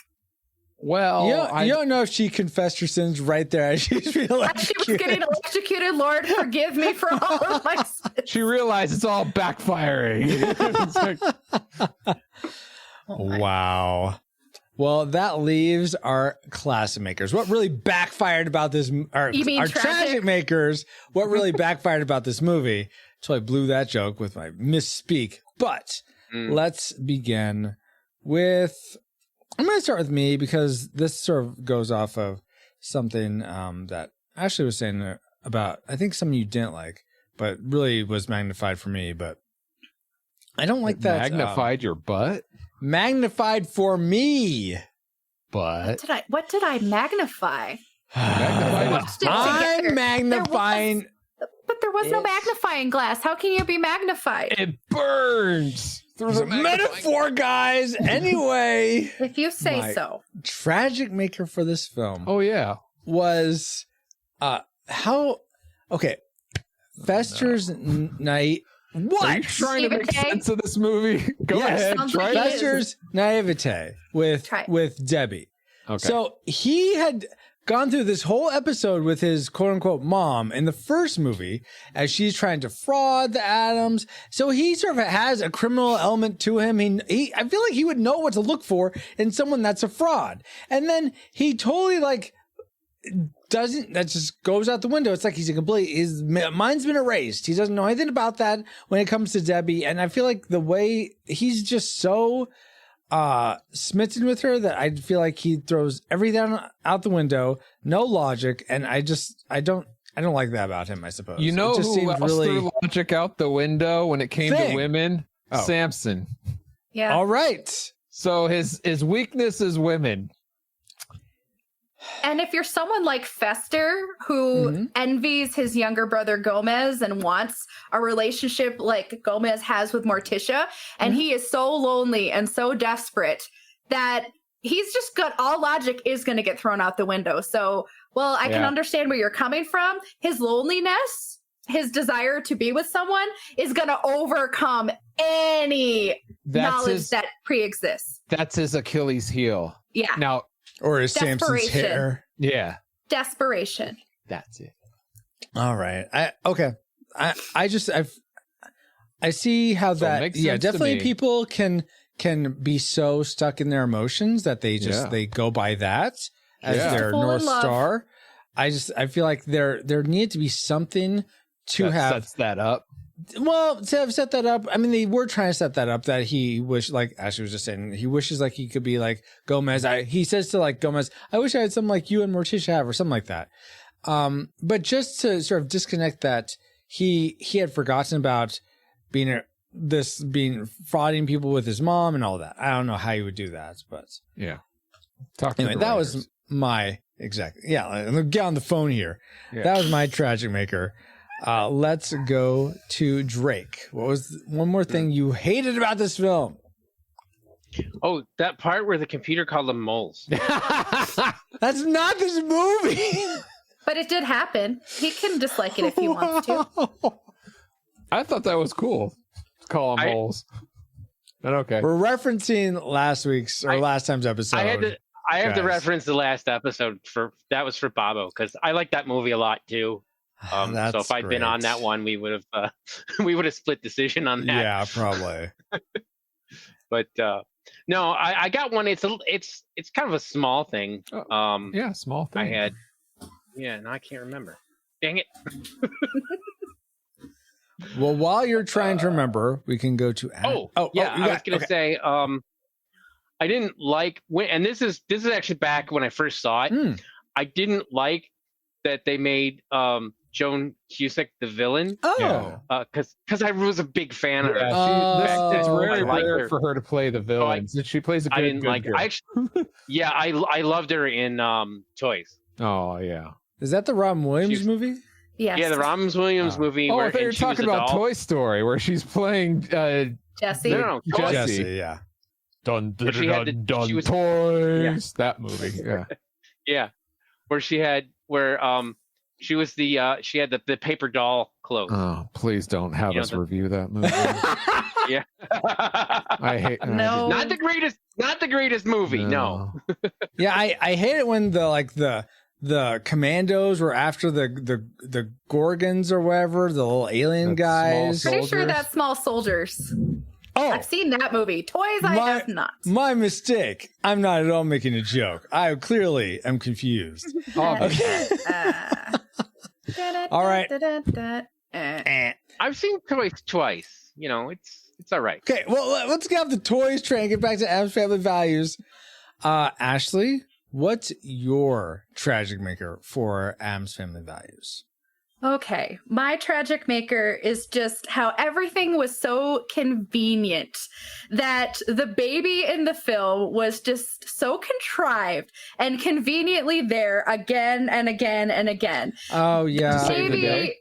Well, you don't know if she confessed her sins right there as she was being electrocuted. She was getting electrocuted. Lord, forgive me for all of my sins. She realized it's all backfiring. Wow. Well, that leaves our classic makers. What really backfired about this? Our tragic makers. What really backfired about this movie? So I blew that joke with my misspeak. But let's begin with. I'm going to start with me because this sort of goes off of something that Ashley was saying about, I think some of you didn't like, but really was magnified for me. But I don't like that. Magnified your butt? Magnified for me. But what did I magnify? watched it together. I'm magnifying. But there was no magnifying glass. How can you be magnified? It burns. There's a metaphor, guys. Anyway, If you say so. tragic maker for this film Oh yeah. was how okay. Fester's night. What? Are you trying to make Naivete? sense of this movie? Go Yes. ahead. Sounds Try like it. it is. Fester's naivete with Debbie. Okay. So he had gone through this whole episode with his quote unquote mom in the first movie as she's trying to fraud the Addams. So he sort of has a criminal element to him. He I feel like he would know what to look for in someone that's a fraud. And then he totally like that just goes out the window. It's like he's his mind's been erased. He doesn't know anything about that when it comes to Debbie. And I feel like the way he's just so smitten with her that I feel like he throws everything out the window, no logic, and I don't like that about him, I suppose. You know it just who seemed else really threw logic out the window when it came to women? Oh. Samson. Yeah. All right. So his weakness is women. And if you're someone like Fester who envies his younger brother Gomez and wants a relationship like Gomez has with Morticia, and he is so lonely and so desperate that he's just got all logic is going to get thrown out the window. So, well, I can understand where you're coming from. His loneliness, his desire to be with someone is going to overcome any knowledge that pre-exists. That's his Achilles heel. Yeah. Now, or his Samson's hair. Yeah. Desperation. That's it. All right. I see how So it that makes sense to definitely me. people can be so stuck in their emotions that they just they go by that as their Fall in North love. Star. I feel like there needed to be something to That have sets that up. well, to have set that up. I mean, they were trying to set that up that he wished, like Ashley was just saying, he wishes like he could be like Gomez. He says to like Gomez, I wish I had something like you and Morticia have or something like that. But just to sort of disconnect that he had forgotten about being frauding people with his mom and all that. I don't know how he would do that, but Yeah. anyway, that was my get on the phone here. Yeah. That was my tragic maker. Let's go to Drake. What was one more thing you hated about this film? Oh, that part where the computer called them moles. That's not this movie. But it did happen. He can dislike it if he wants to. I thought that was cool. Call them moles. But okay. We're referencing last time's episode. I have to Guys. reference the last episode that was for Bobo because I like that movie a lot too. So if I'd been on great. that one, we would have split decision on that. Yeah, probably. But no, I got one. It's kind of a small thing. Yeah, small thing. I had. Yeah, no, I can't remember. Dang it. Well, while you're trying to remember, we can go to I was gonna say, I didn't like and this is actually back when I first saw it. I didn't like that they made Joan Cusack the villain. Because I was a big fan of her. It's very I rare her. for her to play the villains. She plays a good. I didn't like her. girl. I actually, I loved her in Toys. Oh yeah. Is that the Robin Williams movie? Yes. Yeah, the Robin Williams movie. Oh, where I thought you were and she was talking a about doll. Toy Story, where she's playing Jesse. No, Toys. Jesse, yeah. Dun Where she had dun the- dun she was- toys. That movie. Yeah. Yeah, where she was she had the paper doll clothes. Oh, please don't have You us know, review that movie. Yeah. I hate. No. Not the greatest movie. No. Yeah, I hate it when the commandos were after the Gorgons or whatever, the little alien guys. Pretty sure Soldiers. that's Small Soldiers. Oh, I've seen that movie. Toys, I have not. My mistake. I'm not at all making a joke. I clearly am confused. Okay. All right. I've seen Toys twice. You know, it's all right. Okay, well, let's get off the toys train and get back to Addams Family Values. Ashley, what's your tragic maker for Addams Family Values? Okay, my tragic maker is just how everything was so convenient that the baby in the film was just so contrived and conveniently there again and again and again. Oh, yeah. Baby,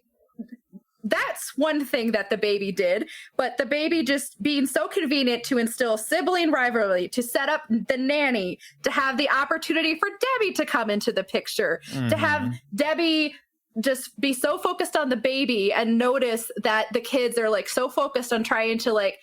that's one thing that the baby did, but the baby just being so convenient to instill sibling rivalry, to set up the nanny, to have the opportunity for Debbie to come into the picture, to have Debbie just be so focused on the baby and notice that the kids are like so focused on trying to like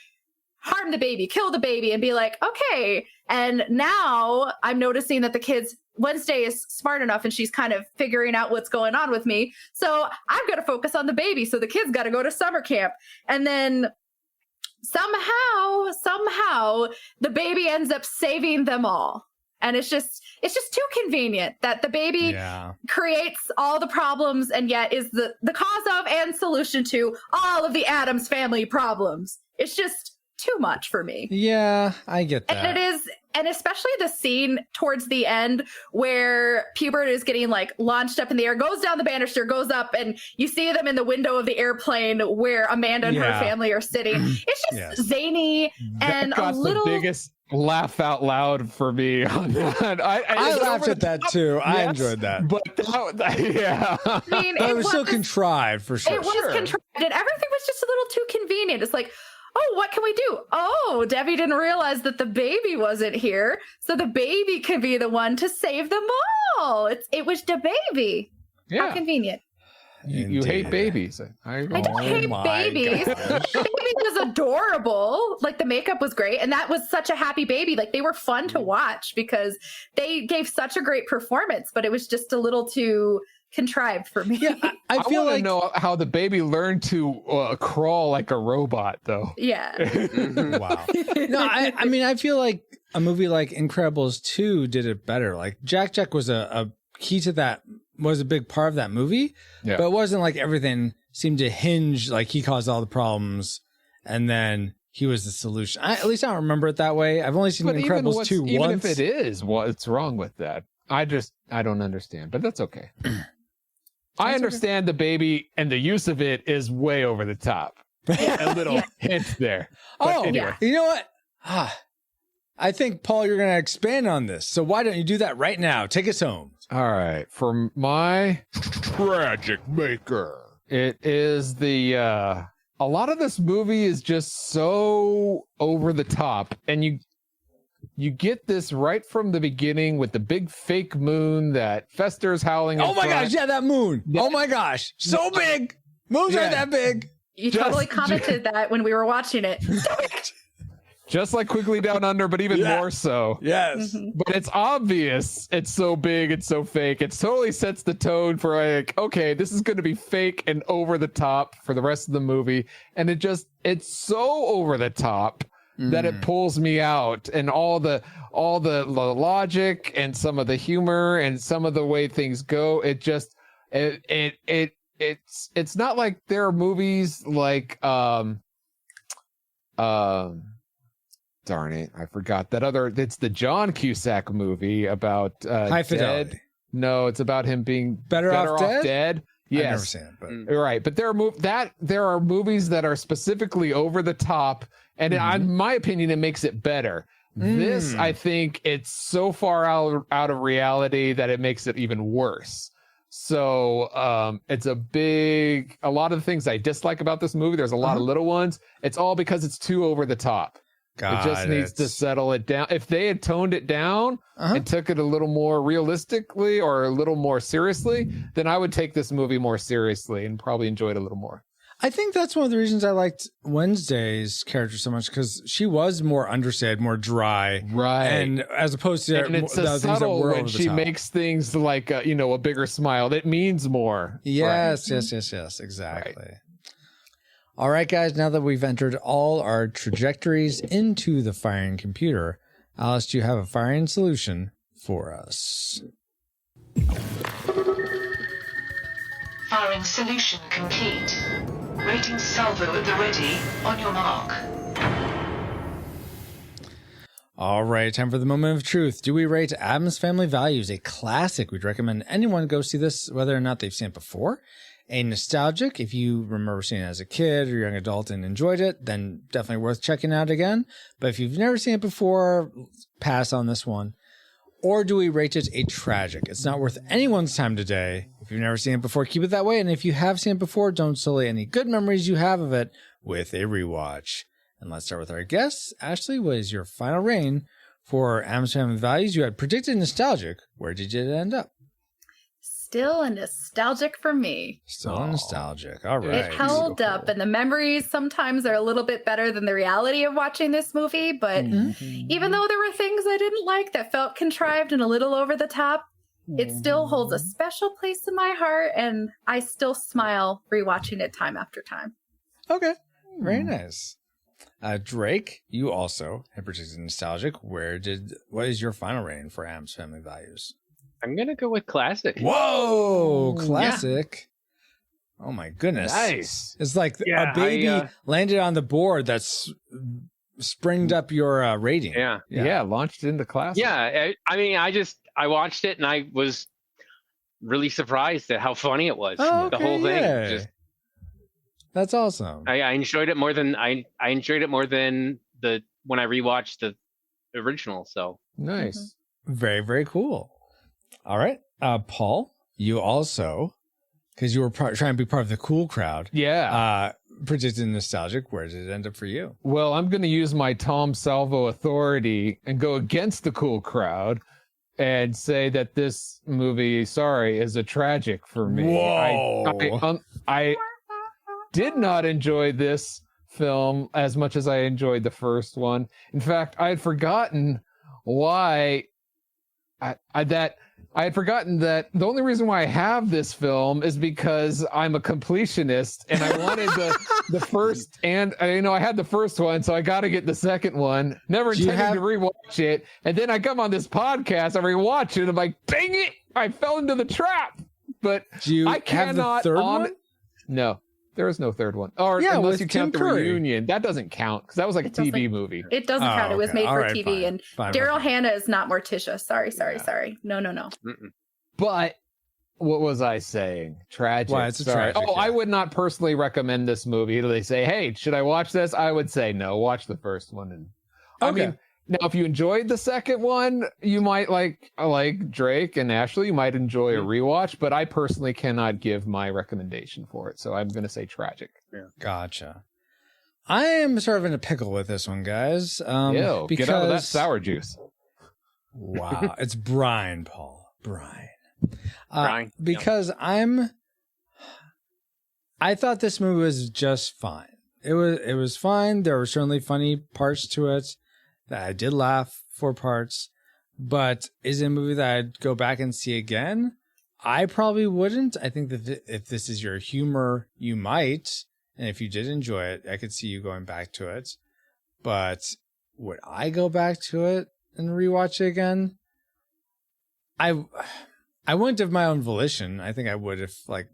harm the baby, kill the baby, and be like, okay. And now I'm noticing that the kids, Wednesday is smart enough and she's kind of figuring out what's going on with me. So I'm going to focus on the baby. So the kids got to go to summer camp. And then somehow the baby ends up saving them all. And it's just too convenient that the baby creates all the problems and yet is the cause of and solution to all of the Addams family problems. It's just too much for me. Yeah, I get that. And it is, and especially the scene towards the end where Pubert is getting like launched up in the air, goes down the banister, goes up, and you see them in the window of the airplane where Amanda and her family are sitting. It's just zany and got a little... the biggest laugh out loud for me on that. I laughed at that too. I enjoyed that. But I mean, but it was so contrived for sure. It was contrived and everything was just a little too convenient. It's like, oh, what can we do? Oh, Debbie didn't realize that the baby wasn't here. So the baby could be the one to save them all. It was the baby. Yeah. How convenient. You hate babies. I don't hate babies. The baby was adorable. Like the makeup was great. And that was such a happy baby. Like they were fun to watch because they gave such a great performance, but it was just a little too contrived for me. Yeah, I feel want like to know how the baby learned to crawl like a robot, though. Yeah. Wow. No, I mean, I feel like a movie like Incredibles 2 did it better. Like Jack was a key to that, was a big part of that movie, but it wasn't like everything seemed to hinge, like he caused all the problems and then he was the solution. At least I don't remember it that way. I've only seen Incredibles 2 once. Even if it is, what's wrong with that? I don't understand, but that's okay. I understand the baby and the use of it is way over the top. A little hint there. But anyway. You know what? I think, Paul, you're going to expand on this. So why don't you do that right now? Take us home. All right. For my tragic maker, it is a lot of this movie is just so over the top. And you get this right from the beginning with the big fake moon that Fester's howling. Oh my gosh, yeah, that moon. Oh my gosh, so big. Moons aren't that big. You totally commented that when we were watching it. Just like Quigley Down Under, but even more so. Yes. But it's obvious it's so big, it's so fake. It totally sets the tone for like, okay, this is going to be fake and over the top for the rest of the movie. And it's so over the top that it pulls me out, and all the logic and some of the humor and some of the way things go. It's not like there are movies like darn it, I forgot that other. It's the John Cusack movie about High Fidelity. Dead. No, it's about him being better off dead. Yes, I've never seen it, but right. But there are movies that are specifically over the top, and in my opinion, it makes it better. This, I think, it's so far out of reality that it makes it even worse. So it's a lot of the things I dislike about this movie. There's a lot of little ones. It's all because it's too over the top. It just needs to settle it down. If they had toned it down and took it a little more realistically or a little more seriously, then I would take this movie more seriously and probably enjoy it a little more. I think that's one of the reasons I liked Wednesday's character so much, because she was more understated, more dry, right? And as opposed to and it's a subtle when she makes things like a bigger smile. It means more. Yes, right? yes, exactly. Right. All right, guys. Now that we've entered all our trajectories into the firing computer, Alice, do you have a firing solution for us? Firing solution complete. Rating salvo at the ready. On your mark. All right, time for the moment of truth. Do we rate Addams Family Values a classic? We'd recommend anyone go see this, whether or not they've seen it before. a nostalgic. If you remember seeing it as a kid or young adult and enjoyed it, then definitely worth checking out again. But if you've never seen it before, pass on this one. Or do we rate it a tragic? It's not worth anyone's time today. If you've never seen it before, keep it that way. And if you have seen it before, don't sully any good memories you have of it with a rewatch. And let's start with our guests. Ashley, what is your final reign for Addams Family Values? You had predicted nostalgic. Where did it end up? Still a nostalgic for me. Still nostalgic. All right. It held up, and the memories sometimes are a little bit better than the reality of watching this movie. But even though there were things I didn't like that felt contrived and a little over the top, it still holds a special place in my heart, and I still smile rewatching it time after time. Okay. Very nice. Drake, you also had predicted nostalgic. What is your final reign for Addams Family Values? I'm gonna go with classic. Whoa, classic. Yeah. Oh my goodness. Nice. It's like a baby landed on the board that's springed up your rating. Yeah, launched into classic. Yeah, I mean, I watched it and I was really surprised at how funny it was. Oh, the whole thing. Yeah. That's awesome. I enjoyed it more than I enjoyed it more than when I rewatched the original. So nice. Very, very cool. All right. Paul, you also, because you were trying to be part of the cool crowd. Yeah. Predicted nostalgic. Where did it end up for you? Well, I'm going to use my Tom Salvo authority and go against the cool crowd and say that this movie, is a tragic for me. Whoa. I did not enjoy this film as much as I enjoyed the first one. In fact, I had forgotten why I had forgotten that the only reason why I have this film is because I'm a completionist and I wanted the first, and I had the first one, so I got to get the second one. Never intended to rewatch it. And then I come on this podcast, I rewatch it, I'm like, dang it, I fell into the trap. But I cannot have the third one? No. There is no third one. Or unless you count the reunion. That doesn't count because that was like a TV movie. It doesn't count. It was made for TV. Fine. And Fine, Daryl Hannah is not Morticia. Sorry. No. Mm-mm. But what was I saying? Tragic. Why, it's a tragic. Oh, I would not personally recommend this movie. Do they say, hey, should I watch this? I would say no. Watch the first one. And I mean, now, if you enjoyed the second one, you might like Drake and Ashley, you might enjoy a rewatch, but I personally cannot give my recommendation for it. So I'm going to say tragic. Yeah. Gotcha. I am sort of in a pickle with this one, guys. Get out of that sour juice. Wow. It's brine, Paul. Brine. Brine. Because I thought this movie was just fine. It was fine. There were certainly funny parts to it. That I did laugh for parts, but is it a movie that I'd go back and see again? I probably wouldn't. I think that if this is your humor, you might. And if you did enjoy it, I could see you going back to it. But would I go back to it and rewatch it again? I wouldn't of my own volition. I think I would if, like,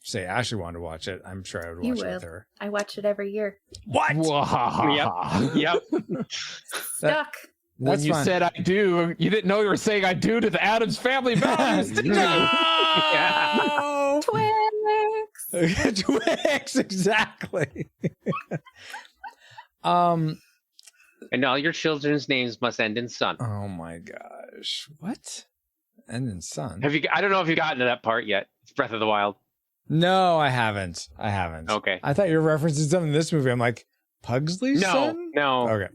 say Ashley wanted to watch it. I'm sure I would watch it with her. I watch it every year. What? Yep. Stuck. When you said I do, you didn't know you were saying I do to the Addams Family Values. No! Twix. Twix, exactly. And all your children's names must end in son. Oh my gosh. What? End in son? I don't know if you've gotten to that part yet. It's Breath of the Wild. No, I haven't. Okay. I thought you were referencing something in this movie. I'm like, Pugsley's son? No. Okay.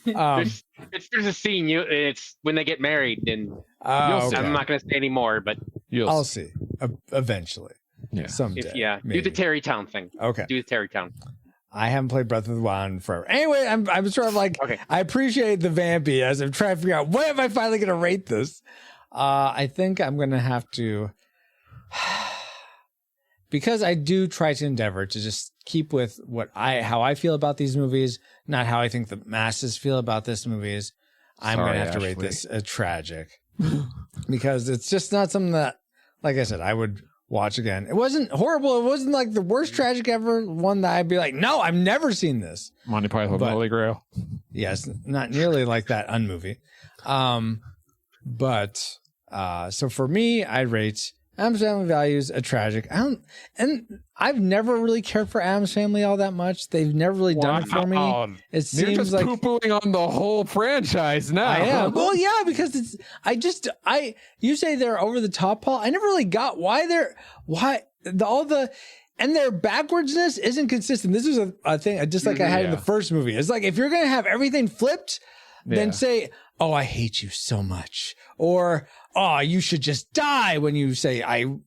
There's a scene. It's when they get married, and okay. I'm not going to say any more, but I'll see. Eventually. Yeah. Someday. Do the Terrytown thing. Okay. Do the Terrytown. I haven't played Breath of the Wild in forever. Anyway, I'm sort of like, okay. I appreciate the vampy as I'm trying to figure out, when am I finally going to rate this? I think I'm going to have to... Because I do try to endeavor to just keep with how I feel about these movies, not how I think the masses feel about this movies. I'm going to have to rate this a tragic because it's just not something that, like I said, I would watch again. It wasn't horrible. It wasn't like the worst tragic ever. One that I'd be like, no, I've never seen this. Monty Python and the Holy Grail. Yes, not nearly like that unmovie. So for me, I rate Addams Family Values a tragic. I've never really cared for Addams Family all that much. They've never really done it for me. It seems You're just like poo-pooing on the whole franchise now. I am. Well, yeah, because you say they're over the top, Paul. I never really got and their backwardsness isn't consistent. This is a thing just like I had in the first movie. It's like, if you're going to have everything flipped, then say, oh, I hate you so much. Or, oh, you should just die when you say, I'm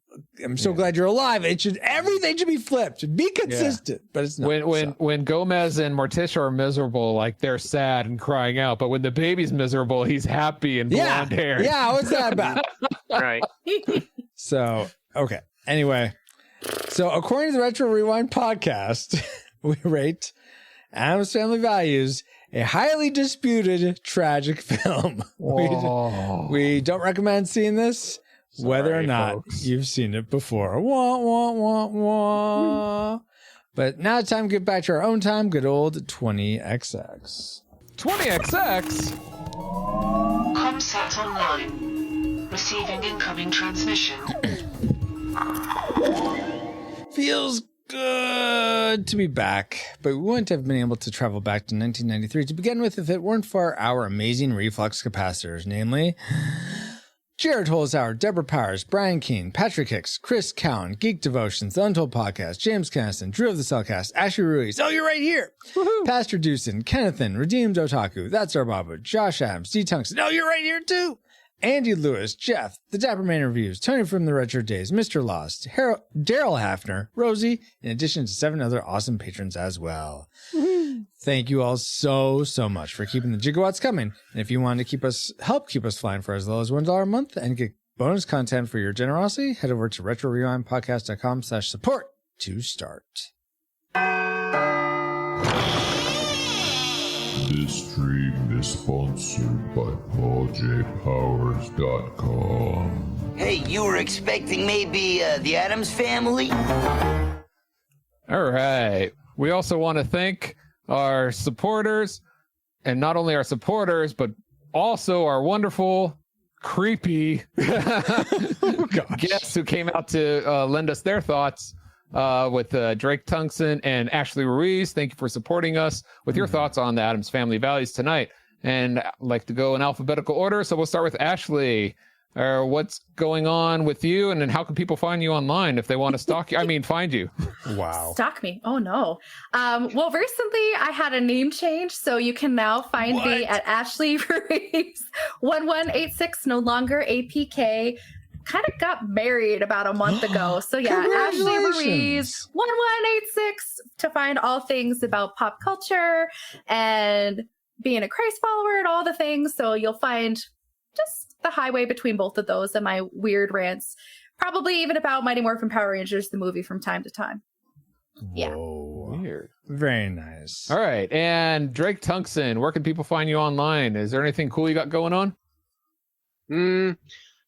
so glad you're alive. Everything should be flipped. Be consistent. But it's not. When Gomez and Morticia are miserable, like they're sad and crying out. But when the baby's miserable, he's happy and blonde hair. Yeah, what's that about? Right. So, okay. Anyway, so according to the Retro Rewind podcast, we rate Addams Family Values a highly disputed tragic film. We don't recommend seeing this, whether or not you've seen it before. Wah, wah, wah, wah. But now it's time to get back to our own time, good old 20XX. 20XX? Comsat online. Receiving incoming transmission. Feels good to be back, but we wouldn't have been able to travel back to 1993 to begin with if it weren't for our amazing reflux capacitors, namely Jared Holzhauer, Deborah Powers, Brian Keane, Patrick Hicks, Chris Cowan, Geek Devotions, The Untold Podcast, James Caniston, Drew of the Cellcast, Ashley Ruiz, oh, you're right here, Pastor Dewson, Kennethan, Redeemed Otaku, That's Our Baba, Josh Adams, D. Tungsten, oh, you're right here too, Andy Lewis, Jeff, The Dapper Man Reviews, Tony from the Retro Days, Mr. Lost, Daryl Hafner, Rosie, in addition to 7 other awesome patrons as well. Thank you all so much for keeping the gigawatts coming. And if you want to help keep us flying for as low as $1 a month and get bonus content for your generosity, head over to retrorewindpodcast.com/support to start. This stream is sponsored by PaulJPowers.com. Hey, you were expecting maybe the Addams Family? All right. We also want to thank our supporters, and not only our supporters, but also our wonderful, creepy guests who came out to lend us their thoughts with Drake Tungsten and Ashley Ruiz. Thank you for supporting us with your thoughts on the Addams Family Values tonight. And I'd like to go in alphabetical order, so we'll start with Ashley. What's going on with you, and then how can people find you online if they want to stalk you? I mean, find you. Wow. Stalk me? Oh no. Well, recently I had a name change, so you can now find me at Ashley Ruiz 1186, no longer APK. Kind of got married about a month ago. So yeah, Ashley Ruiz 1186 to find all things about pop culture and being a Christ follower and all the things. So you'll find just the highway between both of those and my weird rants, probably even about Mighty Morphin Power Rangers, the movie, from time to time. Yeah. Whoa. Weird. Very nice. All right. And Drake Tungsten, where can people find you online? Is there anything cool you got going on?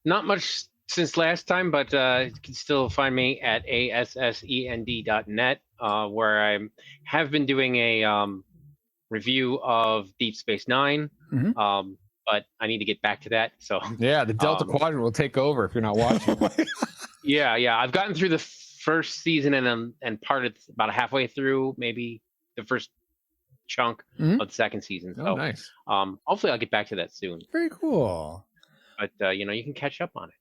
Not much since last time, but you can still find me at ASSEND.net, where I have been doing a review of Deep Space Nine. But I need to get back to that. So yeah, the Delta Quadrant will take over if you're not watching. Yeah. I've gotten through the first season and part of about halfway through, maybe the first chunk of the second season. So, nice. Hopefully I'll get back to that soon. Very cool. But you can catch up on it.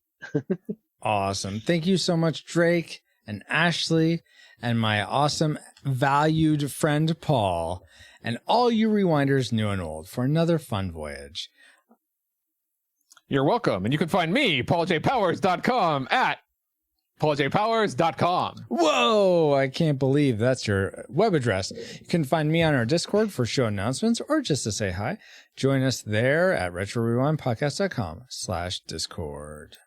Awesome. Thank you so much, Drake and Ashley, and my awesome valued friend Paul, and all you rewinders new and old, for another fun voyage. You're welcome. And you can find me, PaulJPowers.com, at PaulJPowers.com. Whoa, I can't believe that's your web address. You can find me on our Discord for show announcements or just to say hi. Join us there at retrorewindpodcast.com/Discord.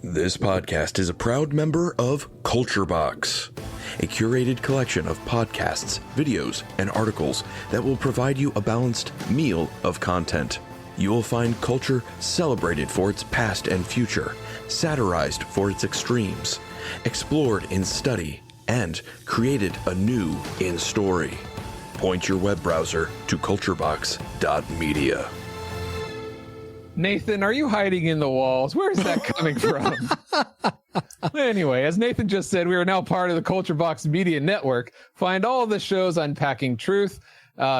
This podcast is a proud member of Culture Box, a curated collection of podcasts, videos, and articles that will provide you a balanced meal of content. You will find culture celebrated for its past and future, satirized for its extremes, explored in study, and created anew in story. Point your web browser to culturebox.media. Nathan, are you hiding in the walls? Where is that coming from? Anyway, as Nathan just said, we are now part of the Culture Box Media Network. Find all of the shows unpacking truth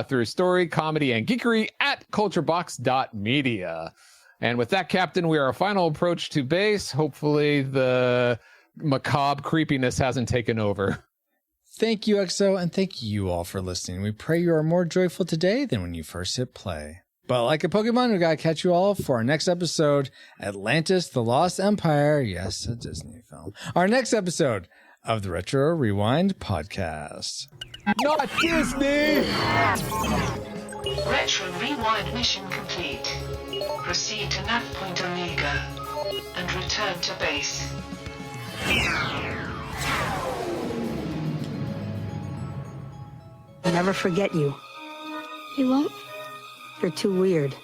through story, comedy, and geekery at culturebox.media. And with that, Captain, we are our final approach to base. Hopefully the macabre creepiness hasn't taken over. Thank you, XO, and thank you all for listening. We pray you are more joyful today than when you first hit play. But like a Pokemon, we gotta catch you all for our next episode, Atlantis, the Lost Empire. Yes, a Disney film. Our next episode of the Retro Rewind podcast. Not Disney! Retro Rewind mission complete. Proceed to nav point Omega and return to base. I'll never forget you. You won't? You're too weird.